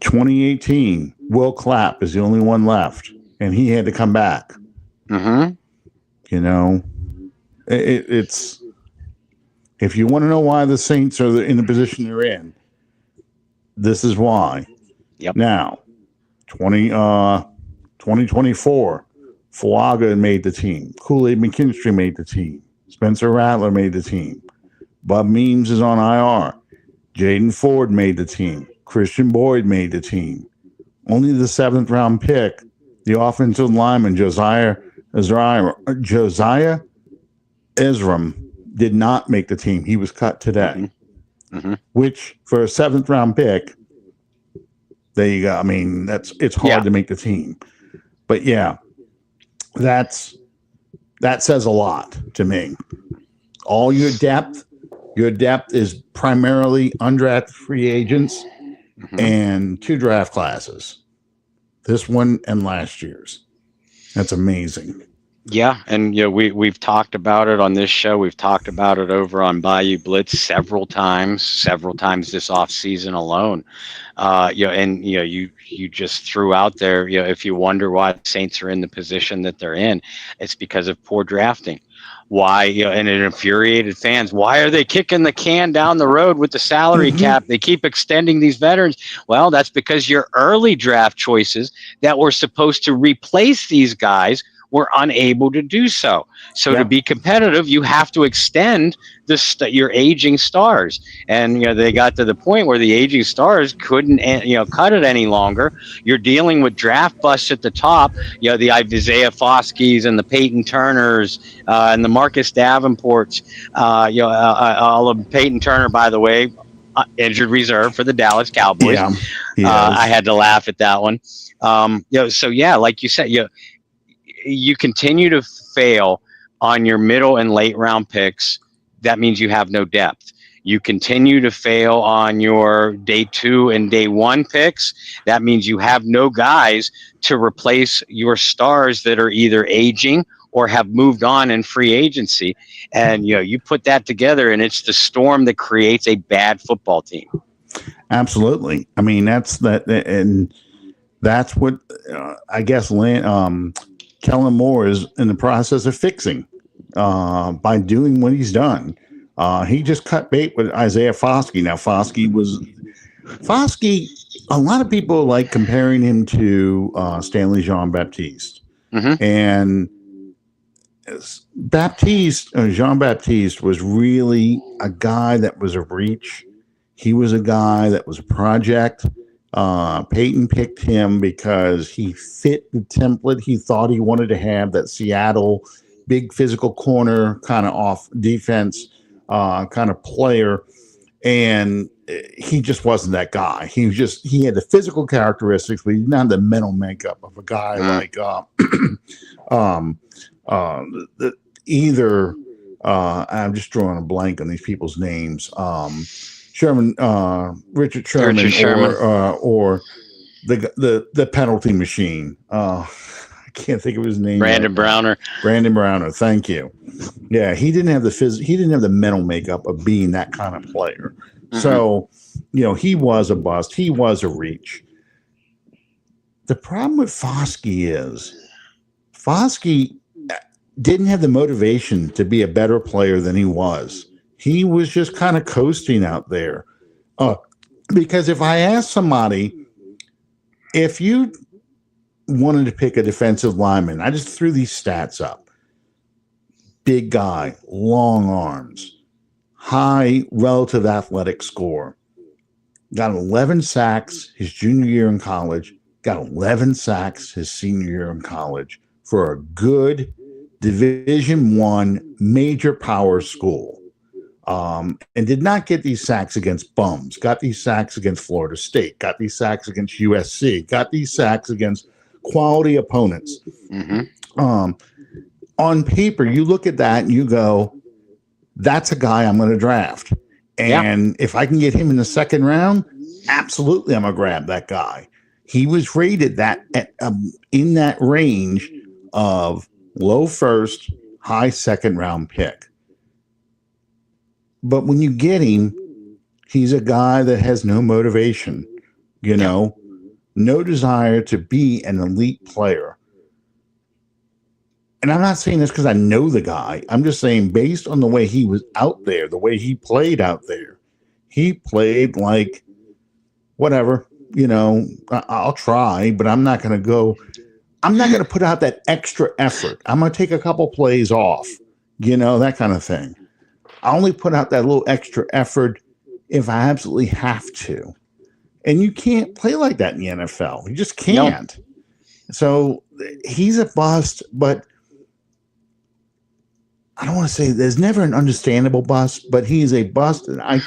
2018, Will Clapp is the only one left, and he had to come back. Mm-hmm. It's if you want to know why the Saints are in the position they're in, this is why. Yep. Now, 2024, Fuaga made the team. Kool-Aid McKinstry made the team. Spencer Rattler made the team. Bub Means is on IR. Jaden Ford made the team. Christian Boyd made the team. Only the 7th round pick, the offensive lineman Josiah Ezram, did not make the team. He was cut today. Mm-hmm. Which, for a 7th round pick, there you go. I mean, it's hard to make the team. But yeah, that says a lot to me. All your depth is primarily undrafted free agents. Mm-hmm. And 2 draft classes, this one and last year's. That's amazing. Yeah, and we've talked about it on this show. We've talked about it over on Bayou Blitz several times this off season alone. You just threw out there. If you wonder why the Saints are in the position that they're in, it's because of poor drafting. Why, and it infuriated fans. Why are they kicking the can down the road with the salary cap? They keep extending these veterans. Well, that's because your early draft choices that were supposed to replace these guys were unable to do so. So to be competitive, you have to extend your aging stars. And they got to the point where the aging stars couldn't cut it any longer. You're dealing with draft busts at the top. The Isaiah Foskis and the Peyton Turners and the Marcus Davenports. All of Peyton Turner, by the way, injured reserve for the Dallas Cowboys. Yeah, he I is. had to laugh at that one. So yeah, like you said, you continue to fail on your middle and late round picks. That means you have no depth. You continue to fail on your day 2 and day 1 picks. That means you have no guys to replace your stars that are either aging or have moved on in free agency. And you put that together, and it's the storm that creates a bad football team. Absolutely. I mean, and that's what I guess Kellen Moore is in the process of fixing by doing what he's done. He just cut bait with Isaiah Foskey. Now, Foskey, a lot of people like comparing him to Stanley Jean-Baptiste. Mm-hmm. And Jean-Baptiste was really a guy that was a reach. He was a guy that was a project. Peyton picked him because he fit the template he thought he wanted to have, that Seattle big physical corner kind of off defense kind of player. And he just wasn't that guy. He had the physical characteristics, but he didn't have the mental makeup of a guy like I'm just drawing a blank on these people's names. Richard Sherman. Or the penalty machine. I can't think of his name. Brandon Browner. Thank you. Yeah, he didn't have he didn't have the mental makeup of being that kind of player. Mm-hmm. So, he was a bust. He was a reach. The problem with Foskey is Foskey didn't have the motivation to be a better player than he was. He was just kind of coasting out there. Because if I ask somebody, if you wanted to pick a defensive lineman, I just threw these stats up. Big guy, long arms, high relative athletic score. Got 11 sacks his junior year in college. Got 11 sacks his senior year in college for a good Division I major power school. And did not get these sacks against bums. Got these sacks against Florida State. Got these sacks against USC. Got these sacks against quality opponents. Mm-hmm. On paper, you look at that and you go, that's a guy I'm going to draft. And if I can get him in the second round, absolutely I'm going to grab that guy. He was rated in that range of low first, high second round pick. But when you get him, he's a guy that has no motivation, no desire to be an elite player. And I'm not saying this because I know the guy. I'm just saying based on the way he was out there, the way he played out there, he played like, whatever, I'll try, but I'm not going to put out that extra effort. I'm going to take a couple plays off, that kind of thing. I only put out that little extra effort if I absolutely have to. And you can't play like that in the NFL. You just can't. Nope. So he's a bust, but I don't want to say there's never an understandable bust, but he's a bust, and I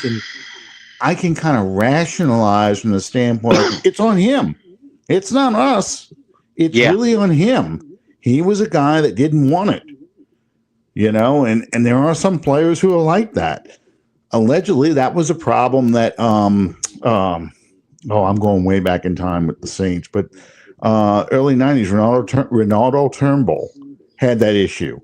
can kind of rationalize from the standpoint of it's on him. It's not us. It's really on him. He was a guy that didn't want it. And there are some players who are like that. Allegedly, that was a problem that I'm going way back in time with the Saints, but early 90s, Ronaldo Turnbull had that issue,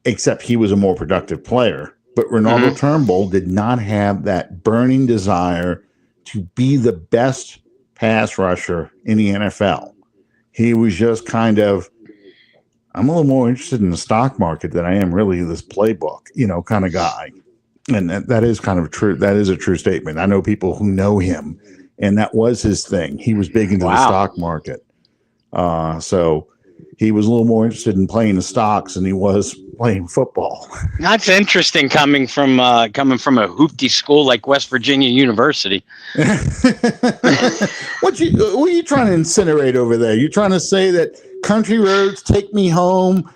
except he was a more productive player. But Ronaldo Turnbull did not have that burning desire to be the best pass rusher in the NFL. He was just kind of, I'm a little more interested in the stock market than I am really this playbook, kind of guy. And that is kind of true. That is a true statement. I know people who know him, and that was his thing. He was big into the stock market. So he was a little more interested in playing the stocks than he was playing football. That's interesting coming from a hoopty school like West Virginia University. What are you trying to incinerate over there? You trying to say that Country Roads Take Me Home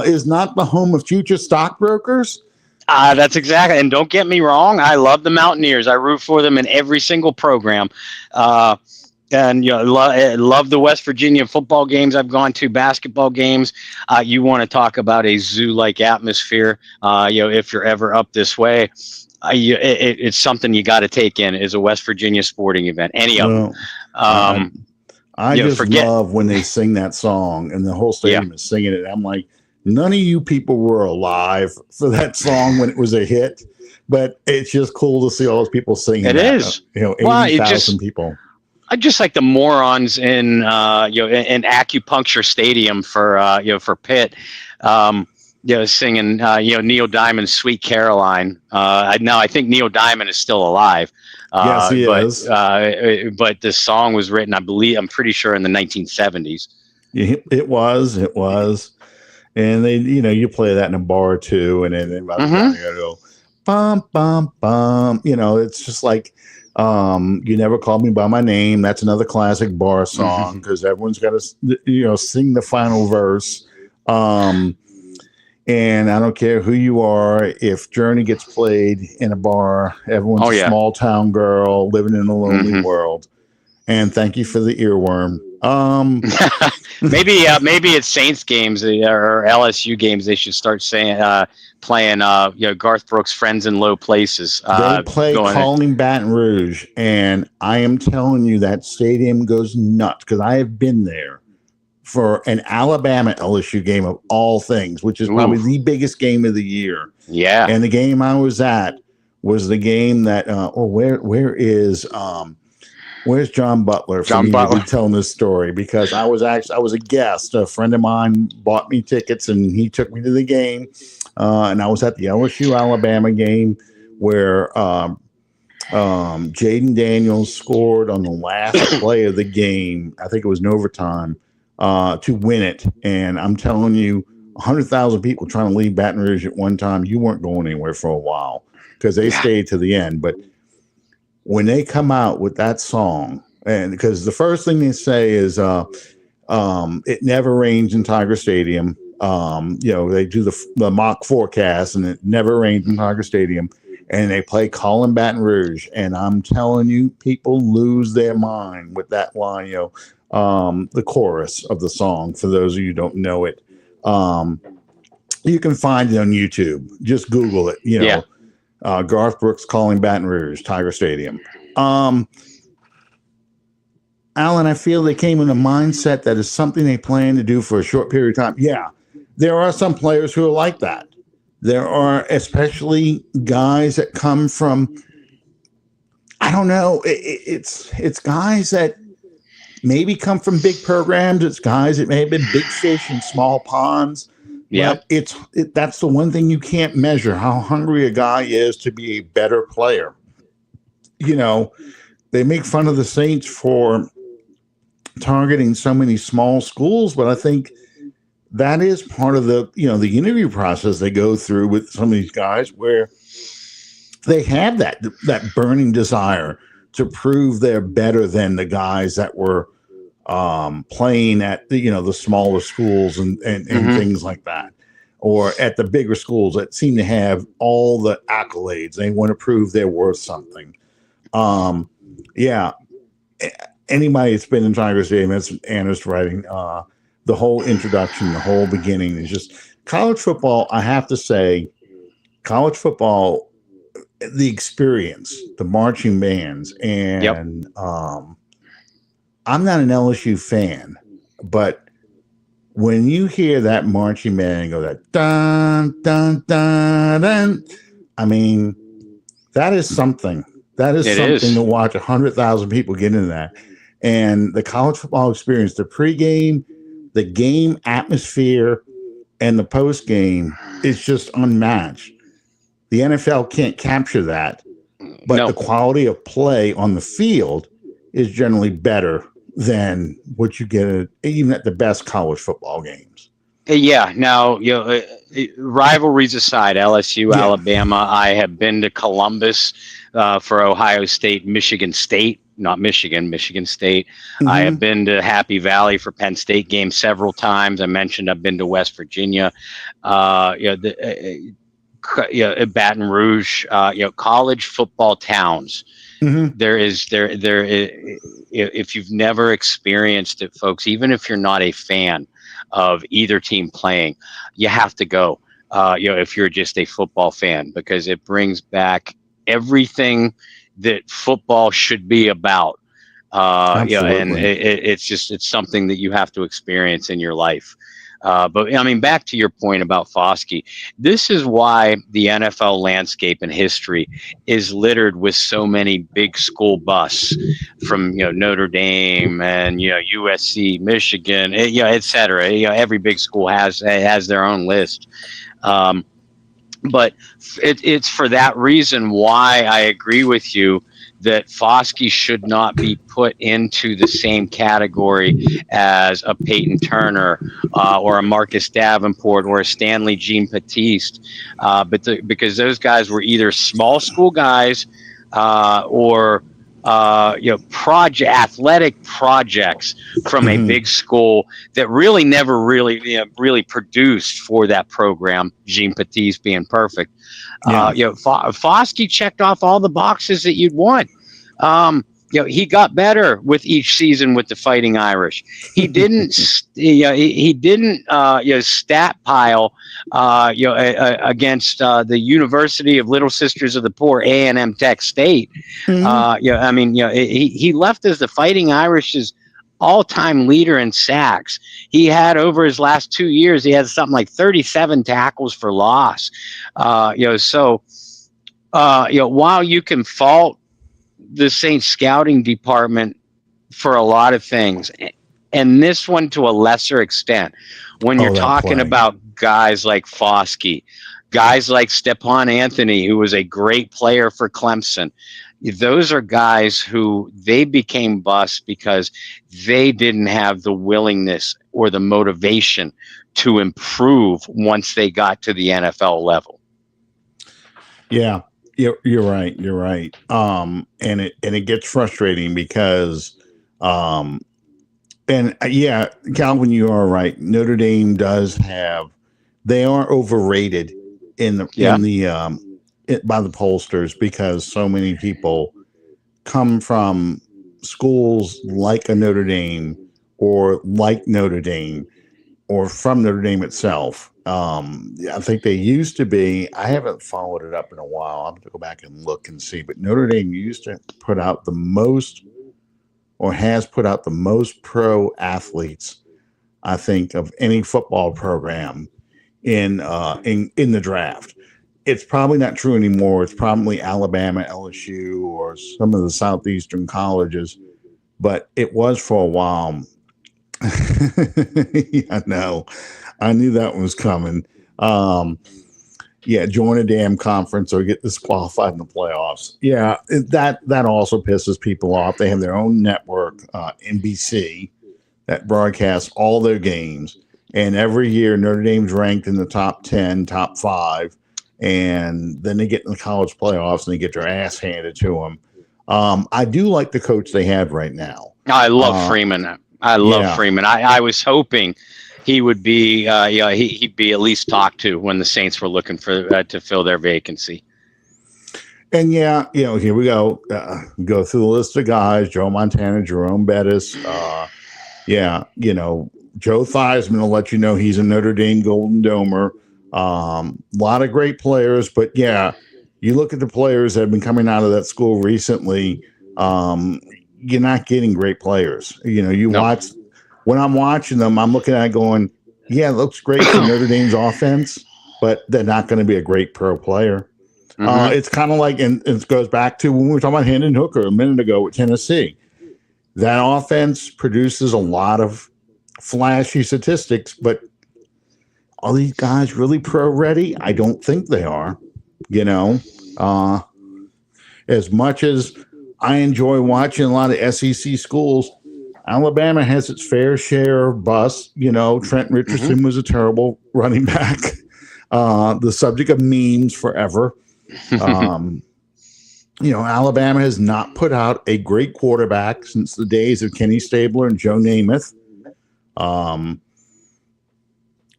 is not the home of future stockbrokers? That's exactly. And don't get me wrong, I love the Mountaineers. I root for them in every single program. And love the West Virginia football games I've gone to, basketball games. You want to talk about a zoo-like atmosphere? If you're ever up this way, it's something you got to take in. Is a West Virginia sporting event, any of them. I, I just forget. love when they sing that song and the whole Yeah, stadium is singing it. I'm like, none of you people were alive for that song when it was a hit, but it's just cool to see all those people singing. it that. is. 80,000 people. I just like the morons in in Acupuncture Stadium for Pitt, singing Neil Diamond's "Sweet Caroline." I think Neil Diamond is still alive. Yes, he is. But this song was written, I'm pretty sure, in the 1970s. It was, and they, you play that in a bar or two, and then by the time you gotta go, bum bum bum. It's just like. You Never Called Me by My Name. That's another classic bar song because everyone's got to, sing the final verse. And I don't care who you are. If Journey gets played in a bar, everyone's a small town girl living in a lonely world. And thank you for the earworm. Maybe it's Saints games or LSU games. They should start playing Garth Brooks' "Friends in Low Places." They play Calling Baton Rouge, and I am telling you that stadium goes nuts because I have been there for an Alabama LSU game of all things, which is probably the biggest game of the year. Yeah, and the game I was at was the game that where's John Butler? John Butler telling this story because I was a guest. A friend of mine bought me tickets and he took me to the game. And I was at the LSU Alabama game where Jaden Daniels scored on the last play of the game. I think it was in overtime to win it. And I'm telling you, 100,000 people trying to leave Baton Rouge at one time. You weren't going anywhere for a while because they stayed to the end. But when they come out with that song, and because the first thing they say is it never rains in Tiger Stadium. They do the mock forecast and it never rains in Tiger Stadium, and they play Callin' Baton Rouge. And I'm telling you, people lose their mind with that line, the chorus of the song. For those of you who don't know it, you can find it on YouTube. Just Google it, Garth Brooks Calling Baton Rouge, Tiger Stadium. Alan, I feel they came in a mindset that is something they plan to do for a short period of time. Yeah, there are some players who are like that. There are especially guys that come from, I don't know, it's guys that maybe come from big programs. It's guys that may have been big fish in small ponds. Yeah, but that's the one thing you can't measure, how hungry a guy is to be a better player. They make fun of the Saints for targeting so many small schools, but I think that is part of the interview process they go through with some of these guys, where they have that burning desire to prove they're better than the guys that were playing at the smaller schools and things like that, or at the bigger schools that seem to have all the accolades. They want to prove they're worth something. Anybody that's been in Tiger Stadium, that's Anna's writing, the whole introduction, the whole beginning is just college football. I have to say, college football, the experience, the marching bands, and I'm not an LSU fan, but when you hear that marching band go that dun dun dun dun, I mean, that is something. That is something to watch 100,000 people get into that. And the college football experience, the pregame, the game atmosphere, and the postgame is just unmatched. The NFL can't capture that, but the quality of play on the field is generally better than what you get even at the best college football games. Yeah. Now, rivalries aside, LSU, Alabama, I have been to Columbus for Ohio State, Michigan State, not Michigan, Michigan State. I have been to Happy Valley for Penn State games several times. I mentioned I've been to West Virginia. Baton Rouge, college football towns. Mm-hmm. If you've never experienced it, folks, even if you're not a fan of either team playing, you have to go. If you're just a football fan, because it brings back everything that football should be about. And Absolutely. it's something that you have to experience in your life. But I mean, back to your point about Foskey, this is why the NFL landscape and history is littered with so many big school busts from Notre Dame and USC, Michigan, et cetera. Every big school has their own list. But it's for that reason why I agree with you that Foskey should not be put into the same category as a Peyton Turner or a Marcus Davenport or a Stanley Jean Baptiste, because those guys were either small school guys or athletic projects from a Mm-hmm. big school that really never really produced for that program. Jean Baptiste being perfect. Yeah. Foskey checked off all the boxes that you'd want. He got better with each season with the Fighting Irish. He didn't, he didn't, stat pile, against the University of Little Sisters of the Poor, A&M Tech State. Mm-hmm. He left as the Fighting Irish's all-time leader in sacks. He had over his last 2 years, he had something like 37 tackles for loss. While you can fault the Saints scouting department for a lot of things, and this one to a lesser extent, when you're talking about guys like Foskey, guys like Stepan Anthony, who was a great player for Clemson, those are guys who they became busts because they didn't have the willingness or the motivation to improve once they got to the NFL level. Yeah. You're right. You're right. And it gets frustrating because, Calvin, you are right. Notre Dame they are overrated by the pollsters because so many people come from schools like a Notre Dame or like Notre Dame or from Notre Dame itself. I think they used to be. I haven't followed it up in a while. I'll have to go back and look and see. But Notre Dame used to put out the most, or has put out the most pro athletes, I think, of any football program in the draft. It's probably not true anymore. It's probably Alabama, LSU, or some of the southeastern colleges, but it was for a while. Yeah, no, I knew that one was coming. Join a damn conference or get disqualified in the playoffs. Yeah, that also pisses people off. They have their own network, NBC, that broadcasts all their games, and every year Notre Dame's ranked in the top 10, top 5, and then they get in the college playoffs and they get their ass handed to them. I do like the coach they have right now. I love Freeman. Freeman. I was hoping he would be, he'd be at least talked to when the Saints were looking for to fill their vacancy. And here we go. Go through the list of guys: Joe Montana, Jerome Bettis. Joe Theismann will let you know he's a Notre Dame Golden Domer. A lot of great players, but you look at the players that have been coming out of that school recently. You're not getting great players. Watch when I'm watching them, I'm looking at it going, it looks great for Notre Dame's offense, but they're not going to be a great pro player. Mm-hmm. It's kind of like, and it goes back to when we were talking about Hendon Hooker a minute ago with Tennessee. That offense produces a lot of flashy statistics, but are these guys really pro ready? I don't think they are. As much as I enjoy watching a lot of SEC schools, Alabama has its fair share of busts. Trent Richardson was a terrible running back, the subject of memes forever. Alabama has not put out a great quarterback since the days of Kenny Stabler and Joe Namath.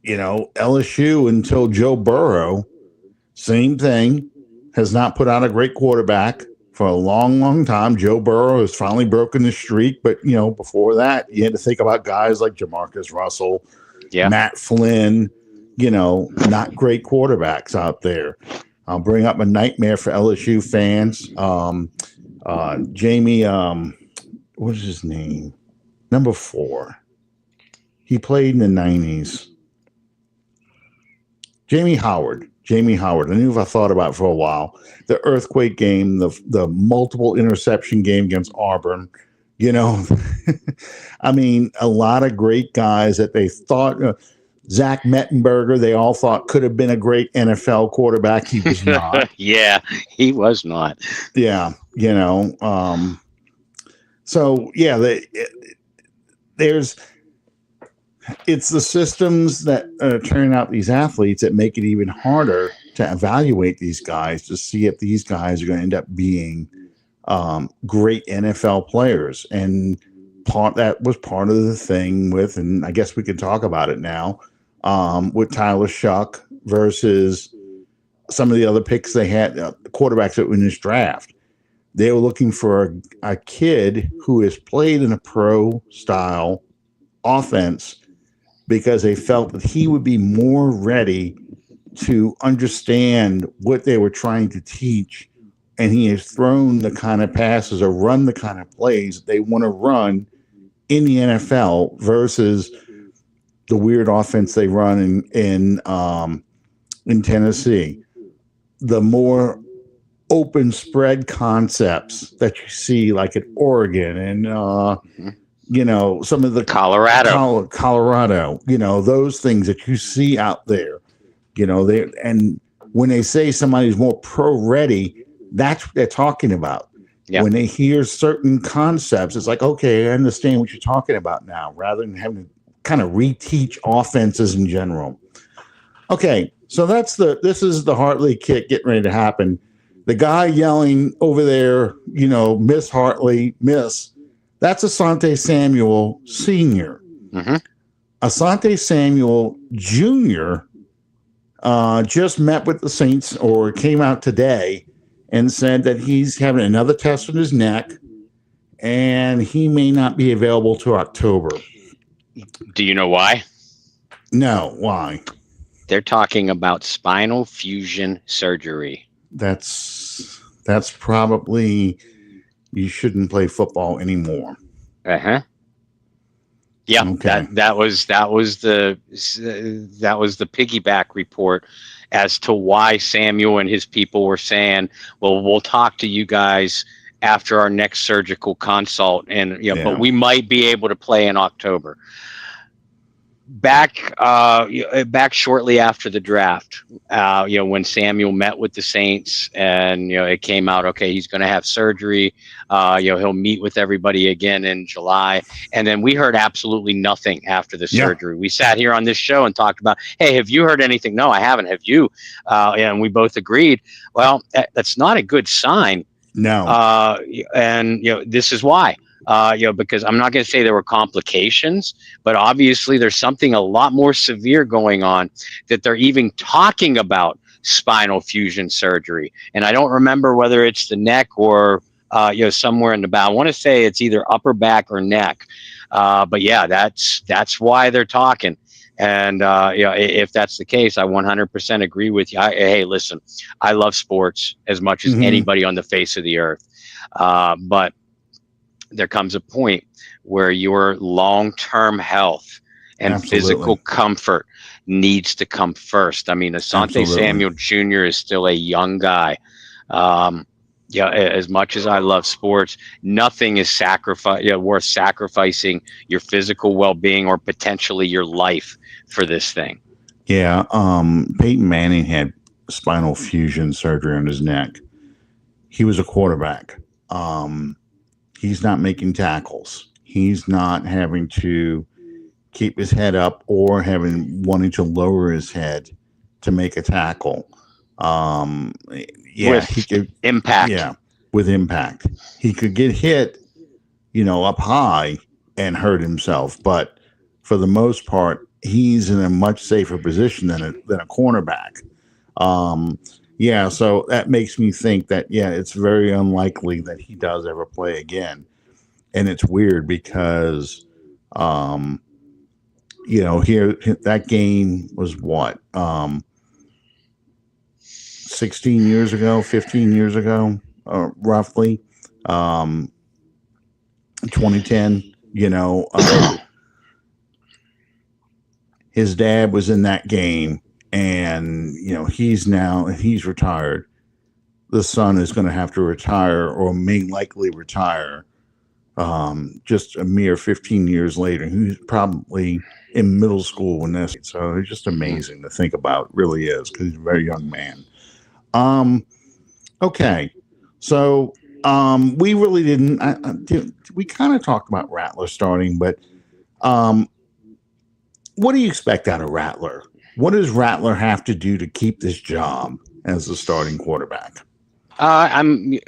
LSU until Joe Burrow Same thing. Has not put out a great quarterback for a long, long time. Joe Burrow has finally broken the streak, but before that, you had to think about guys like Jamarcus Russell, Yeah. Matt Flynn. Not great quarterbacks out there. I'll bring up a nightmare for LSU fans. Jamie, what is his name? Number 4. He played in the 90s. Jamie Howard. I knew if I thought about it for a while. The earthquake game, the multiple interception game against Auburn. I mean, a lot of great guys that they thought. Zach Mettenberger, they all thought could have been a great NFL quarterback. He was not. Yeah, he was not. Yeah, so yeah, it's the systems that turn out these athletes that make it even harder to evaluate these guys to see if these guys are going to end up being great NFL players. And that was part of the thing with, and I guess we can talk about it now, with Tyler Shuck versus some of the other picks they had, quarterbacks that were in this draft. They were looking for a kid who has played in a pro style offense because they felt that he would be more ready to understand what they were trying to teach. And he has thrown the kind of passes or run the kind of plays they want to run in the NFL versus the weird offense they run in Tennessee. The more open spread concepts that you see like at Oregon and some of the Colorado, those things that you see out there, and when they say somebody's more pro ready, that's what they're talking about. Yeah. When they hear certain concepts, it's like, okay, I understand what you're talking about now, rather than having to kind of reteach offenses in general. Okay, so this is the Hartley kick getting ready to happen. The guy yelling over there, Miss Hartley, miss. That's Asante Samuel Sr. Mm-hmm. Asante Samuel Jr. Just met with the Saints, or came out today, and said that he's having another test on his neck, and he may not be available to October. Do you know why? No, why? They're talking about spinal fusion surgery. That's probably, you shouldn't play football anymore. Uh-huh. Yeah, okay. that was the piggyback report as to why Samuel and his people were saying, well, we'll talk to you guys after our next surgical consult, and but we might be able to play in October. Back shortly after the draft, when Samuel met with the Saints, and it came out, okay, he's going to have surgery. He'll meet with everybody again in July, and then we heard absolutely nothing after the surgery. We sat here on this show and talked about, hey, have you heard anything? No, I haven't. Have you? And we both agreed. Well, that's not a good sign. No. And this is why. Because I'm not going to say there were complications, but obviously there's something a lot more severe going on, that they're even talking about spinal fusion surgery. And I don't remember whether it's the neck or, somewhere in the back. I want to say it's either upper back or neck. But yeah, that's why they're talking. And, if that's the case, I 100% agree with you. Hey, listen, I love sports as much as anybody on the face of the earth. But there comes a point where your long-term health and physical comfort needs to come first. I mean, Asante Samuel Jr. is still a young guy. As much as I love sports, nothing is worth sacrificing your physical well-being or potentially your life for this thing. Yeah. Peyton Manning had spinal fusion surgery on his neck. He was a quarterback. He's not making tackles. He's not having to keep his head up or wanting to lower his head to make a tackle. He could impact. Yeah, with impact. He could get hit, up high and hurt himself. But for the most part, he's in a much safer position than a cornerback. Yeah, so that makes me think that yeah, it's very unlikely that he does ever play again. And it's weird because um here that game was what 16 years ago, 15 years ago, roughly. Um 2010, his dad was in that game, and he's retired. The son is going to have to retire, or may likely retire, just a mere 15 years later. He's probably in middle school when this. So it's just amazing to think about. Really is, because he's a very young man. Okay, so we really didn't. We kind of talked about Rattler starting, but um, what do you expect out of Rattler? What does Rattler have to do to keep this job as the starting quarterback? And he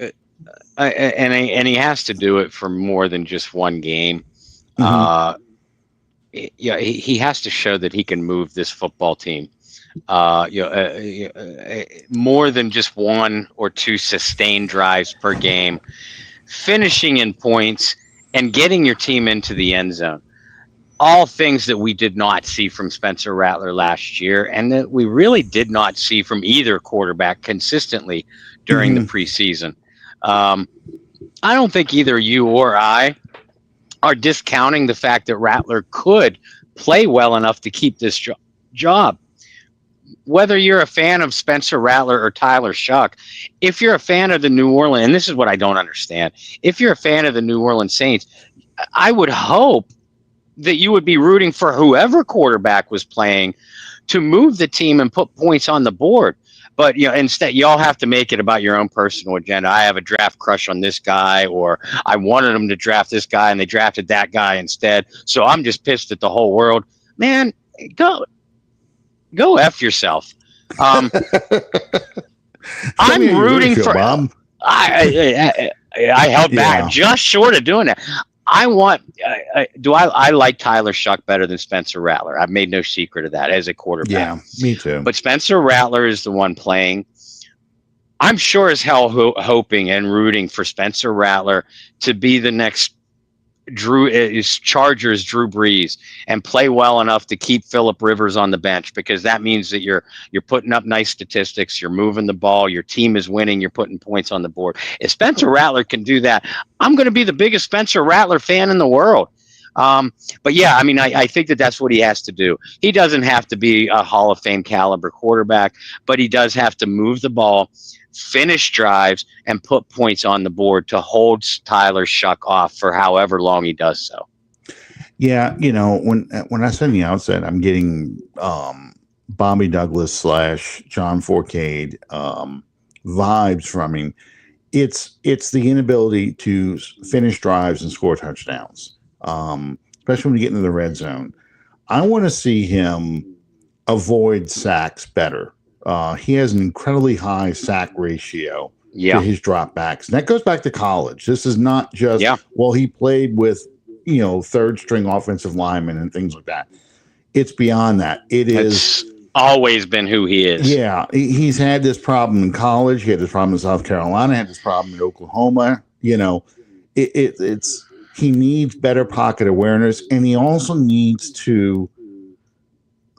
has to do it for more than just one game. Mm-hmm. He has to show that he can move this football team. More than just one or two sustained drives per game, finishing in points and getting your team into the end zone. All things that we did not see from Spencer Rattler last year, and that we really did not see from either quarterback consistently during the preseason. I don't think either you or I are discounting the fact that Rattler could play well enough to keep this job. Whether you're a fan of Spencer Rattler or Tyler Shuck, if you're a fan of the New Orleans, and this is what I don't understand, if you're a fan of the New Orleans Saints, I would hope that you would be rooting for whoever quarterback was playing to move the team and put points on the board. But instead, you all have to make it about your own personal agenda. I have a draft crush on this guy, or I wanted them to draft this guy and they drafted that guy instead. So I'm just pissed at the whole world. Man, go F yourself. I'm rooting for Bob. I held back just short of doing that. I like Tyler Shuck better than Spencer Rattler. I've made no secret of that as a quarterback. Yeah, me too. But Spencer Rattler is the one playing. I'm sure as hell hoping and rooting for Spencer Rattler to be the next Chargers Drew Brees and play well enough to keep Phillip Rivers on the bench, because that means that you're putting up nice statistics, you're moving the ball, your team is winning, you're putting points on the board. If Spencer Rattler can do that, I'm going to be the biggest Spencer Rattler fan in the world. But yeah, I mean, I think that's what he has to do. He doesn't have to be a Hall of Fame caliber quarterback, but he does have to move the ball, finish drives, and put points on the board to hold Tyler Shuck off for however long he does so. Yeah, when I said in the outset, I'm getting Bobby Douglas / John Forcade vibes from him. It's the inability to finish drives and score touchdowns, especially when you get into the red zone. I want to see him avoid sacks better. He has an incredibly high sack ratio to his dropbacks. And that goes back to college. This is not just, he played with, third string offensive linemen and things like that. It's beyond that. It's always been who he is. Yeah. He's had this problem in college. He had this problem in South Carolina, had this problem in Oklahoma. It's he needs better pocket awareness, and he also needs to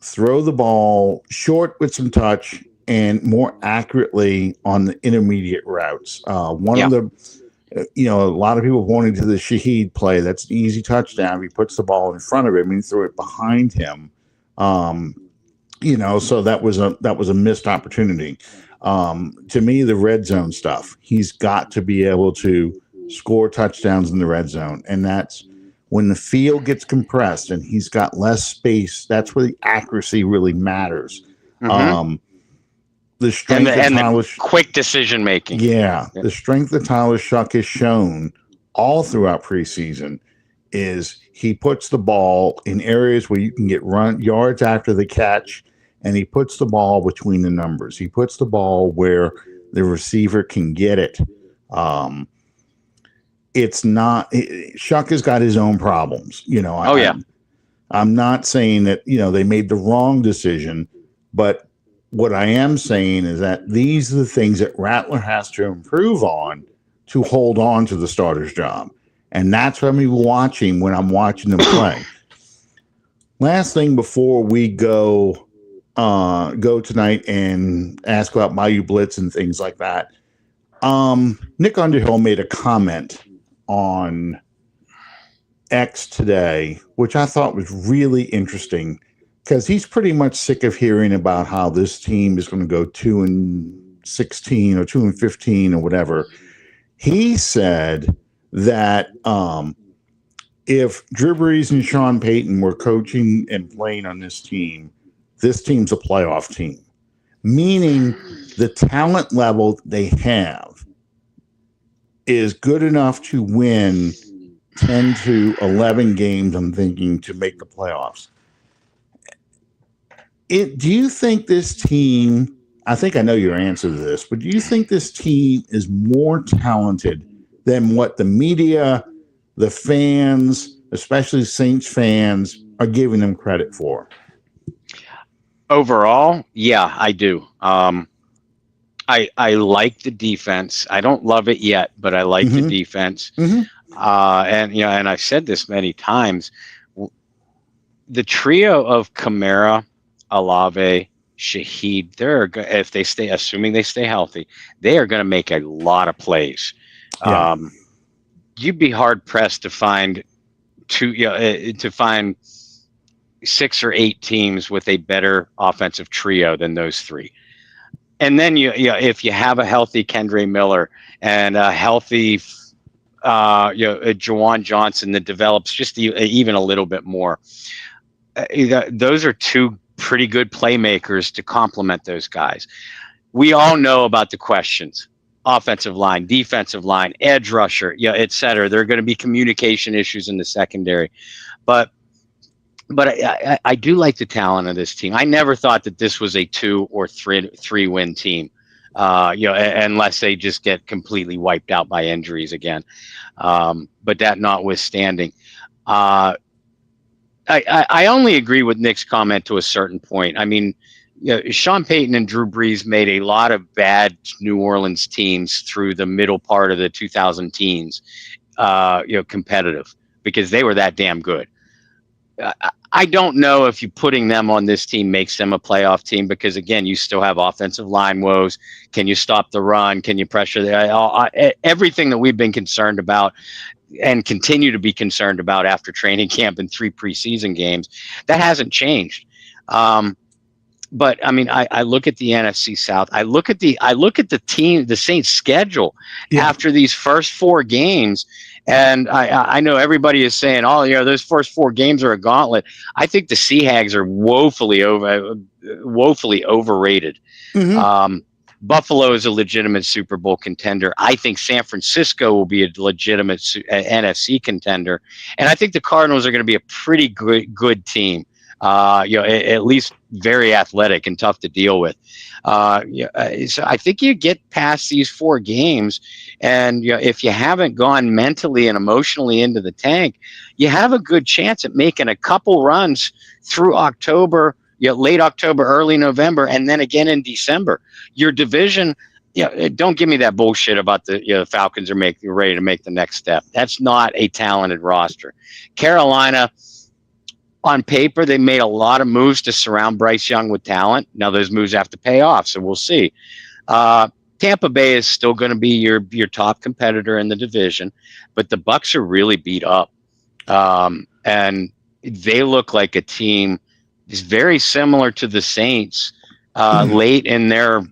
throw the ball short with some touch and more accurately on the intermediate routes. One of the, a lot of people pointing to the Shaheed play. That's an easy touchdown. He puts the ball in front of him and he threw it behind him. So that was a missed opportunity. To me, the red zone stuff, he's got to be able to score touchdowns in the red zone. And that's when the field gets compressed and he's got less space. That's where the accuracy really matters. Mm-hmm. The strength and the quick decision making. Yeah, the strength that Tyler Shuck has shown all throughout preseason is he puts the ball in areas where you can get run yards after the catch, and he puts the ball between the numbers. He puts the ball where the receiver can get it. It's not Shuck has got his own problems. I'm not saying that they made the wrong decision, but what I am saying is that these are the things that Rattler has to improve on to hold on to the starter's job. And that's what I'm watching when I'm watching them play. Last thing before we go tonight and ask about Bayou Blitz and things like that. Nick Underhill made a comment on X today, which I thought was really interesting because he's pretty much sick of hearing about how this team is going to go 2-16 or 2-15 or whatever. He said that if Drew Brees and Sean Payton were coaching and playing on this team's a playoff team, meaning the talent level they have is good enough to win 10 to 11 games, I'm thinking, to make the playoffs. Do you think this team, I think I know your answer to this, but do you think this team is more talented than what the media, the fans, especially Saints fans, are giving them credit for? Overall, yeah, I do. I like the defense. I don't love it yet, but I like the defense. And I've said this many times. The trio of Kamara, Olave, Shaheed, if they stay, assuming they stay healthy, they are going to make a lot of plays. Yeah. You'd be hard pressed to find to find 6 or 8 teams with a better offensive trio than those three. And then if you have a healthy Kendre Miller and a healthy Juwan Johnson that develops just even a little bit more, those are two pretty good playmakers to complement those guys. We all know about the questions: offensive line, defensive line, edge rusher, et cetera. There are going to be communication issues in the secondary, but I do like the talent of this team. I never thought that this was a 2 or 3 win team, unless they just get completely wiped out by injuries again. But that notwithstanding, I only agree with Nick's comment to a certain point. I mean, Sean Payton and Drew Brees made a lot of bad New Orleans teams through the middle part of the 2000 teens, competitive because they were that damn good. I don't know if you putting them on this team makes them a playoff team because, again, you still have offensive line woes. Can you stop the run? Can you pressure everything that we've been concerned about and continue to be concerned about after training camp and 3 preseason games? That hasn't changed. But I mean, I look at the NFC South. I look at the team, the Saints' schedule after these first 4 games. And I know everybody is saying, those first 4 games are a gauntlet. I think the Sea Hags are woefully overrated. Buffalo is a legitimate Super Bowl contender. I think San Francisco will be a legitimate NFC contender. And I think the Cardinals are going to be a pretty good team. At least very athletic and tough to deal with. So I think you get past these 4 games, and if you haven't gone mentally and emotionally into the tank, you have a good chance at making a couple runs through October, late October, early November, and then again in December. Your division, don't give me that bullshit about the Falcons are ready to make the next step. That's not a talented roster. Carolina, on paper, they made a lot of moves to surround Bryce Young with talent. Now those moves have to pay off, so we'll see. Tampa Bay is still going to be your top competitor in the division, but the Bucs are really beat up, and they look like a team is very similar to the Saints late in their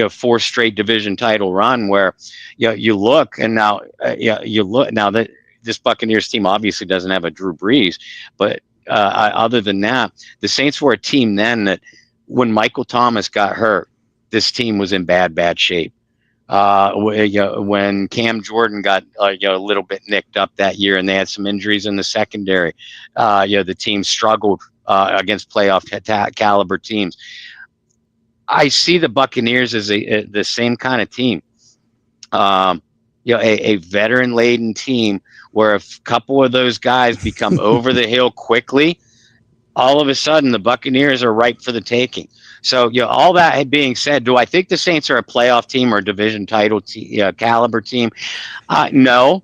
4 straight division title run, where you look and now that this Buccaneers team obviously doesn't have a Drew Brees, but other than that, the Saints were a team then that when Michael Thomas got hurt, this team was in bad shape. When Cam Jordan got a little bit nicked up that year and they had some injuries in the secondary, the team struggled against playoff caliber teams. I see the Buccaneers as the same kind of team, a veteran-laden team where a couple of those guys become over the hill quickly, all of a sudden the Buccaneers are ripe for the taking. So, all that being said, do I think the Saints are a playoff team or a division title caliber team? No.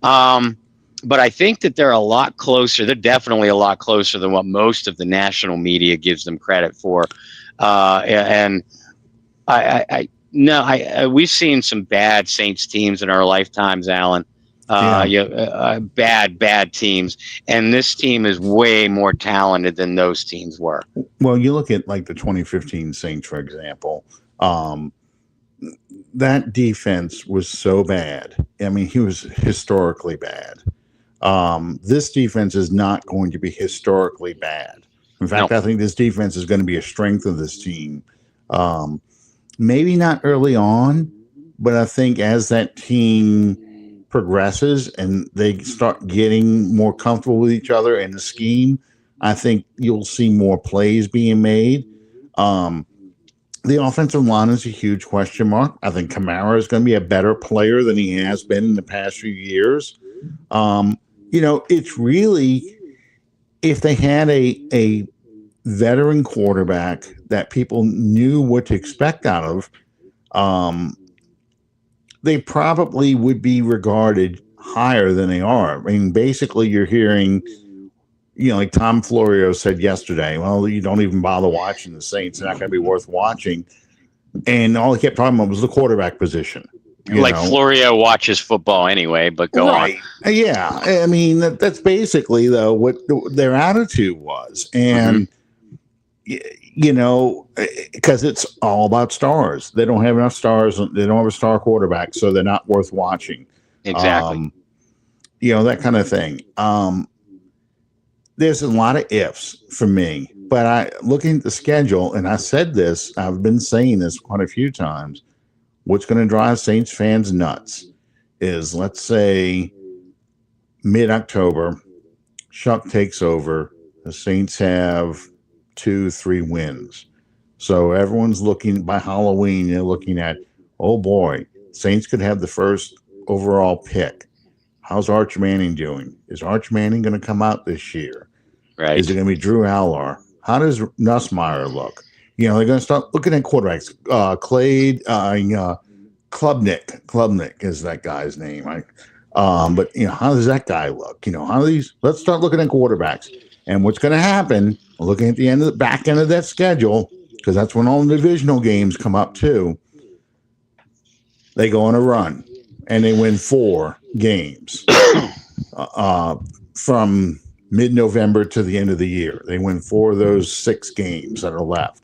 Um, but I think that they're a lot closer. They're definitely a lot closer than what most of the national media gives them credit for. And no, we've seen some bad Saints teams in our lifetimes, Alan. Yeah. Bad teams, and this team is way more talented than those teams were. Well, you look at like the 2015 Saints, for example. That defense was so bad. I mean, he was historically bad. This defense is not going to be historically bad. In fact, I think this defense is going to be a strength of this team. Maybe not early on, but I think as that team progresses and they start getting more comfortable with each other and the scheme, I think you'll see more plays being made. The offensive line is a huge question mark. I think Kamara is going to be a better player than he has been in the past few years. It's really, if they had a veteran quarterback that people knew what to expect out of, they probably would be regarded higher than they are. I mean, basically, you're hearing, like Tom Florio said yesterday, well, you don't even bother watching the Saints. They're not going to be worth watching. And all he kept talking about was the quarterback position. Florio watches football anyway, but go on. Yeah. I mean, that's basically, though, what their attitude was. And, because it's all about stars. They don't have enough stars. They don't have a star quarterback, so they're not worth watching. Exactly. That kind of thing. There's a lot of ifs for me, but looking at the schedule, and I said this, I've been saying this quite a few times, what's going to drive Saints fans nuts is, let's say, mid-October, Shuck takes over, the Saints have 2-3 wins. So everyone's looking, by Halloween, they're looking at, oh boy, Saints could have the first overall pick. How's Arch Manning doing? Is Arch Manning going to come out this year? Right. Is it going to be Drew Aller? How does Nussmeier look? They're going to start looking at quarterbacks. Klubnik is that guy's name. But how does that guy look? Let's start looking at quarterbacks. And what's going to happen, looking at the back end of that schedule, because that's when all the divisional games come up too, they go on a run and they win 4 games from mid-November to the end of the year. They win 4 of those 6 games that are left.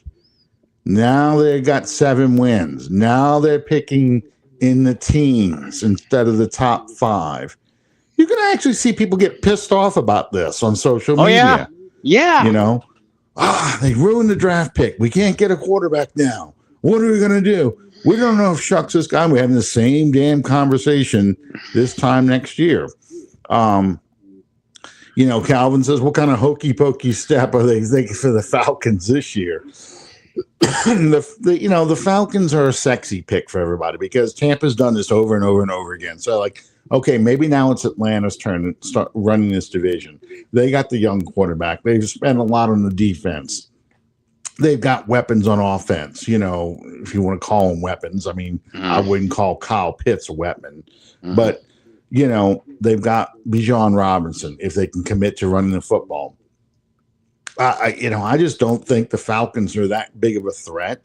Now they've got 7 wins. Now they're picking in the teens instead of the top 5. You can actually see people get pissed off about this on social media. Yeah. They ruined the draft pick. We can't get a quarterback now. What are we going to do? We don't know if Shuck's this guy. We're having the same damn conversation this time next year. Calvin says, what kind of hokey pokey step are they thinking for the Falcons this year? The Falcons are a sexy pick for everybody because Tampa's done this over and over and over again. So okay, maybe now it's Atlanta's turn to start running this division. They got the young quarterback. They've spent a lot on the defense. They've got weapons on offense, if you want to call them weapons. I mean, I wouldn't call Kyle Pitts a weapon. But, they've got Bijan Robinson if they can commit to running the football. I just don't think the Falcons are that big of a threat.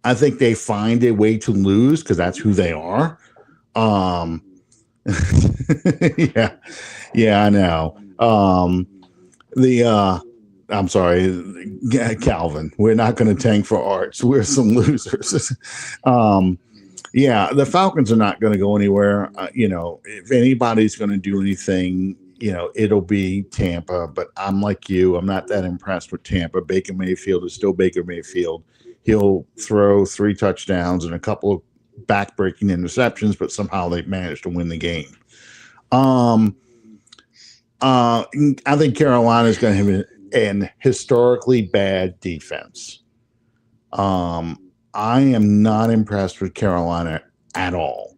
I think they find a way to lose because that's who they are. Yeah, I know. I'm sorry, Calvin. We're not going to tank for Arch. We're some losers. The Falcons are not going to go anywhere. If anybody's going to do anything, it'll be Tampa. But I'm like you. I'm not that impressed with Tampa. Baker Mayfield is still Baker Mayfield. He'll throw 3 touchdowns and a couple of back-breaking interceptions, but somehow they managed to win the game. I think Carolina is going to have an historically bad defense. I am not impressed with Carolina at all.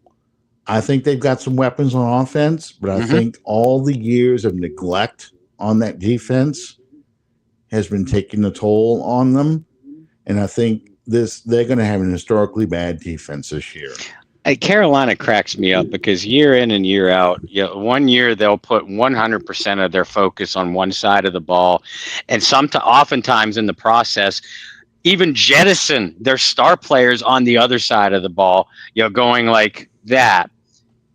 I think they've got some weapons on offense, but I think all the years of neglect on that defense has been taking the toll on them, and I think they're going to have an historically bad defense this year. Carolina cracks me up because year in and year out, one year they'll put 100% of their focus on one side of the ball, and oftentimes in the process, even jettison their star players on the other side of the ball, going like that.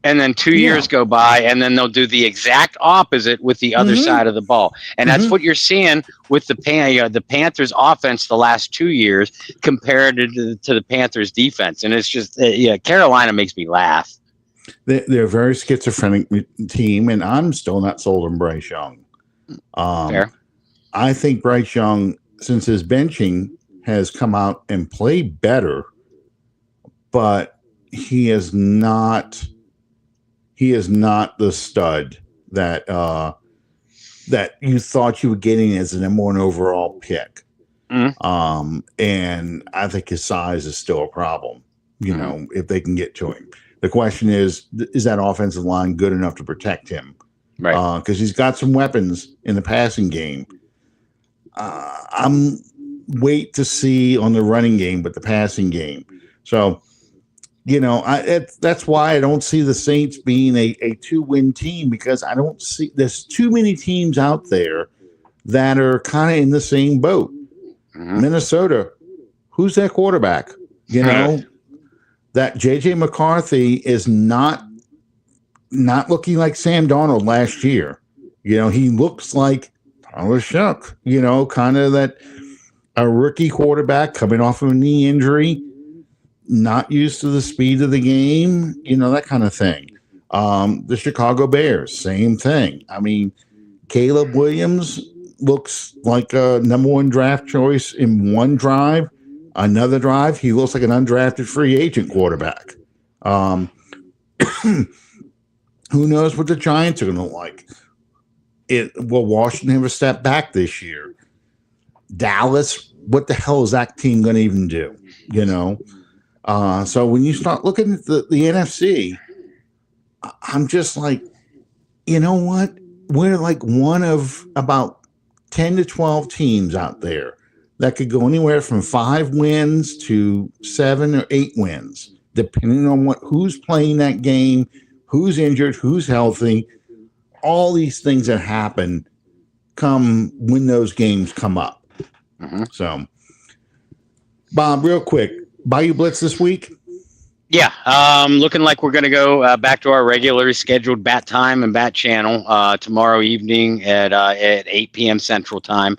And then 2 years go by, and then they'll do the exact opposite with the other side of the ball. And that's what you're seeing with the Panthers offense the last 2 years compared to the Panthers defense. And it's just, Carolina makes me laugh. They're a very schizophrenic team, and I'm still not sold on Bryce Young. Fair. I think Bryce Young, since his benching, has come out and played better, but he is not the stud that you thought you were getting as a number one overall pick. And I think his size is still a problem, if they can get to him. The question is that offensive line good enough to protect him? Right. Because he's got some weapons in the passing game. I'm wait to see on the running game, but the passing game. So, that's why I don't see the Saints being a 2-win team, because I don't see there's too many teams out there that are kind of in the same boat. Minnesota, who's their quarterback? That JJ McCarthy is not looking like Sam Darnold last year. He looks like Tyler Shuck, kind of that a rookie quarterback coming off of a knee injury, not used to the speed of the game, that kind of thing. The Chicago Bears, same thing. I mean, Caleb Williams looks like a number one draft choice in one drive. Another drive, he looks like an undrafted free agent quarterback. Who knows what the Giants are going to look like? Will Washington have a step back this year? Dallas, what the hell is that team going to even do? So when you start looking at the NFC, I'm just like, you know what? We're like one of about 10 to 12 teams out there that could go anywhere from 5 wins to 7 or 8 wins, depending on who's playing that game, who's injured, who's healthy. All these things that happen come when those games come up. So, Bob, real quick, Bayou Blitz this week? Yeah, looking like we're going to go back to our regularly scheduled bat time and bat channel tomorrow evening at 8 p.m. Central Time.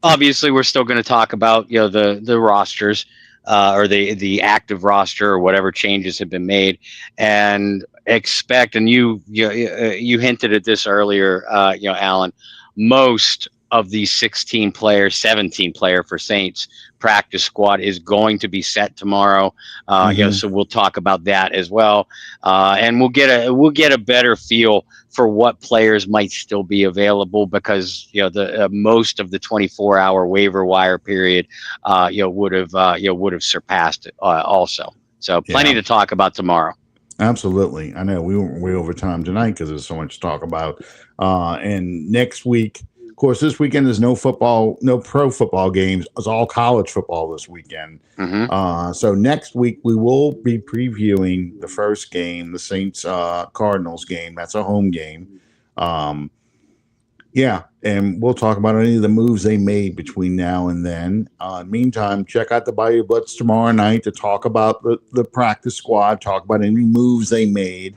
Obviously, we're still going to talk about the rosters or the active roster or whatever changes have been made, and expect. And you hinted at this earlier, Alan. Most of the 17 player for Saints practice squad is going to be set tomorrow. So we'll talk about that as well. And we'll get a better feel for what players might still be available, because, the most of the 24-hour waiver wire period, would have surpassed it also. So plenty to talk about tomorrow. Absolutely. I know we went way over time tonight because there's so much to talk about. And next week, of course, this weekend there's no football, no pro football games. It's all college football this weekend. So next week we will be previewing the first game, the Saints Cardinals game. That's a home game. And we'll talk about any of the moves they made between now and then. Meantime, check out the Bayou Blitz tomorrow night to talk about the practice squad, talk about any moves they made.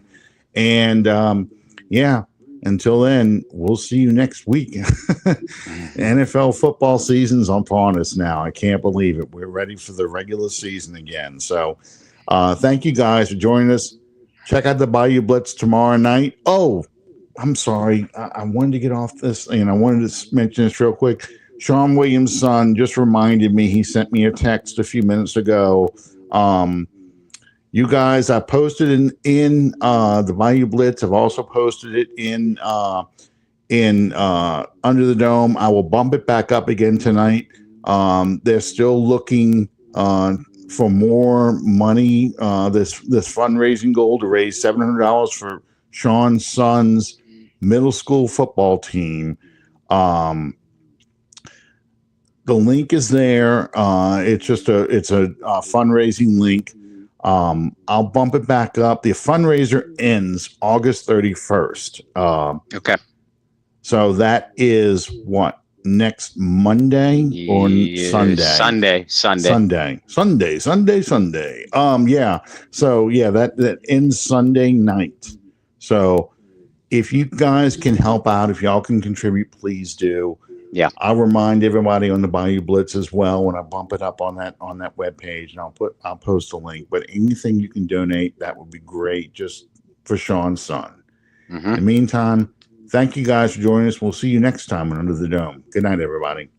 And until then, we'll see you next week. NFL football season's upon us now. I can't believe it. We're ready for the regular season again. So thank you guys for joining us. Check out the Bayou Blitz tomorrow night. Oh, I'm sorry. I wanted to get off this, and I wanted to mention this real quick. Sean Williams' son just reminded me. He sent me a text a few minutes ago. You guys, I posted in the Bayou Blitz. I've also posted it in Under the Dome. I will bump it back up again tonight. They're still looking for more money. This fundraising goal to raise $700 for Sean's son's middle school football team. The link is there. It's just a fundraising link. I'll bump it back up. The fundraiser ends August 31st. Okay. So that is what, next Monday or Sunday? Sunday. Yeah. So yeah, that ends Sunday night. So if you guys can help out, if y'all can contribute, please do. Yeah. I'll remind everybody on the Bayou Blitz as well when I bump it up on that webpage, and I'll post a link. But anything you can donate, that would be great, just for Sean's son. Mm-hmm. In the meantime, thank you guys for joining us. We'll see you next time on Under the Dome. Good night, everybody.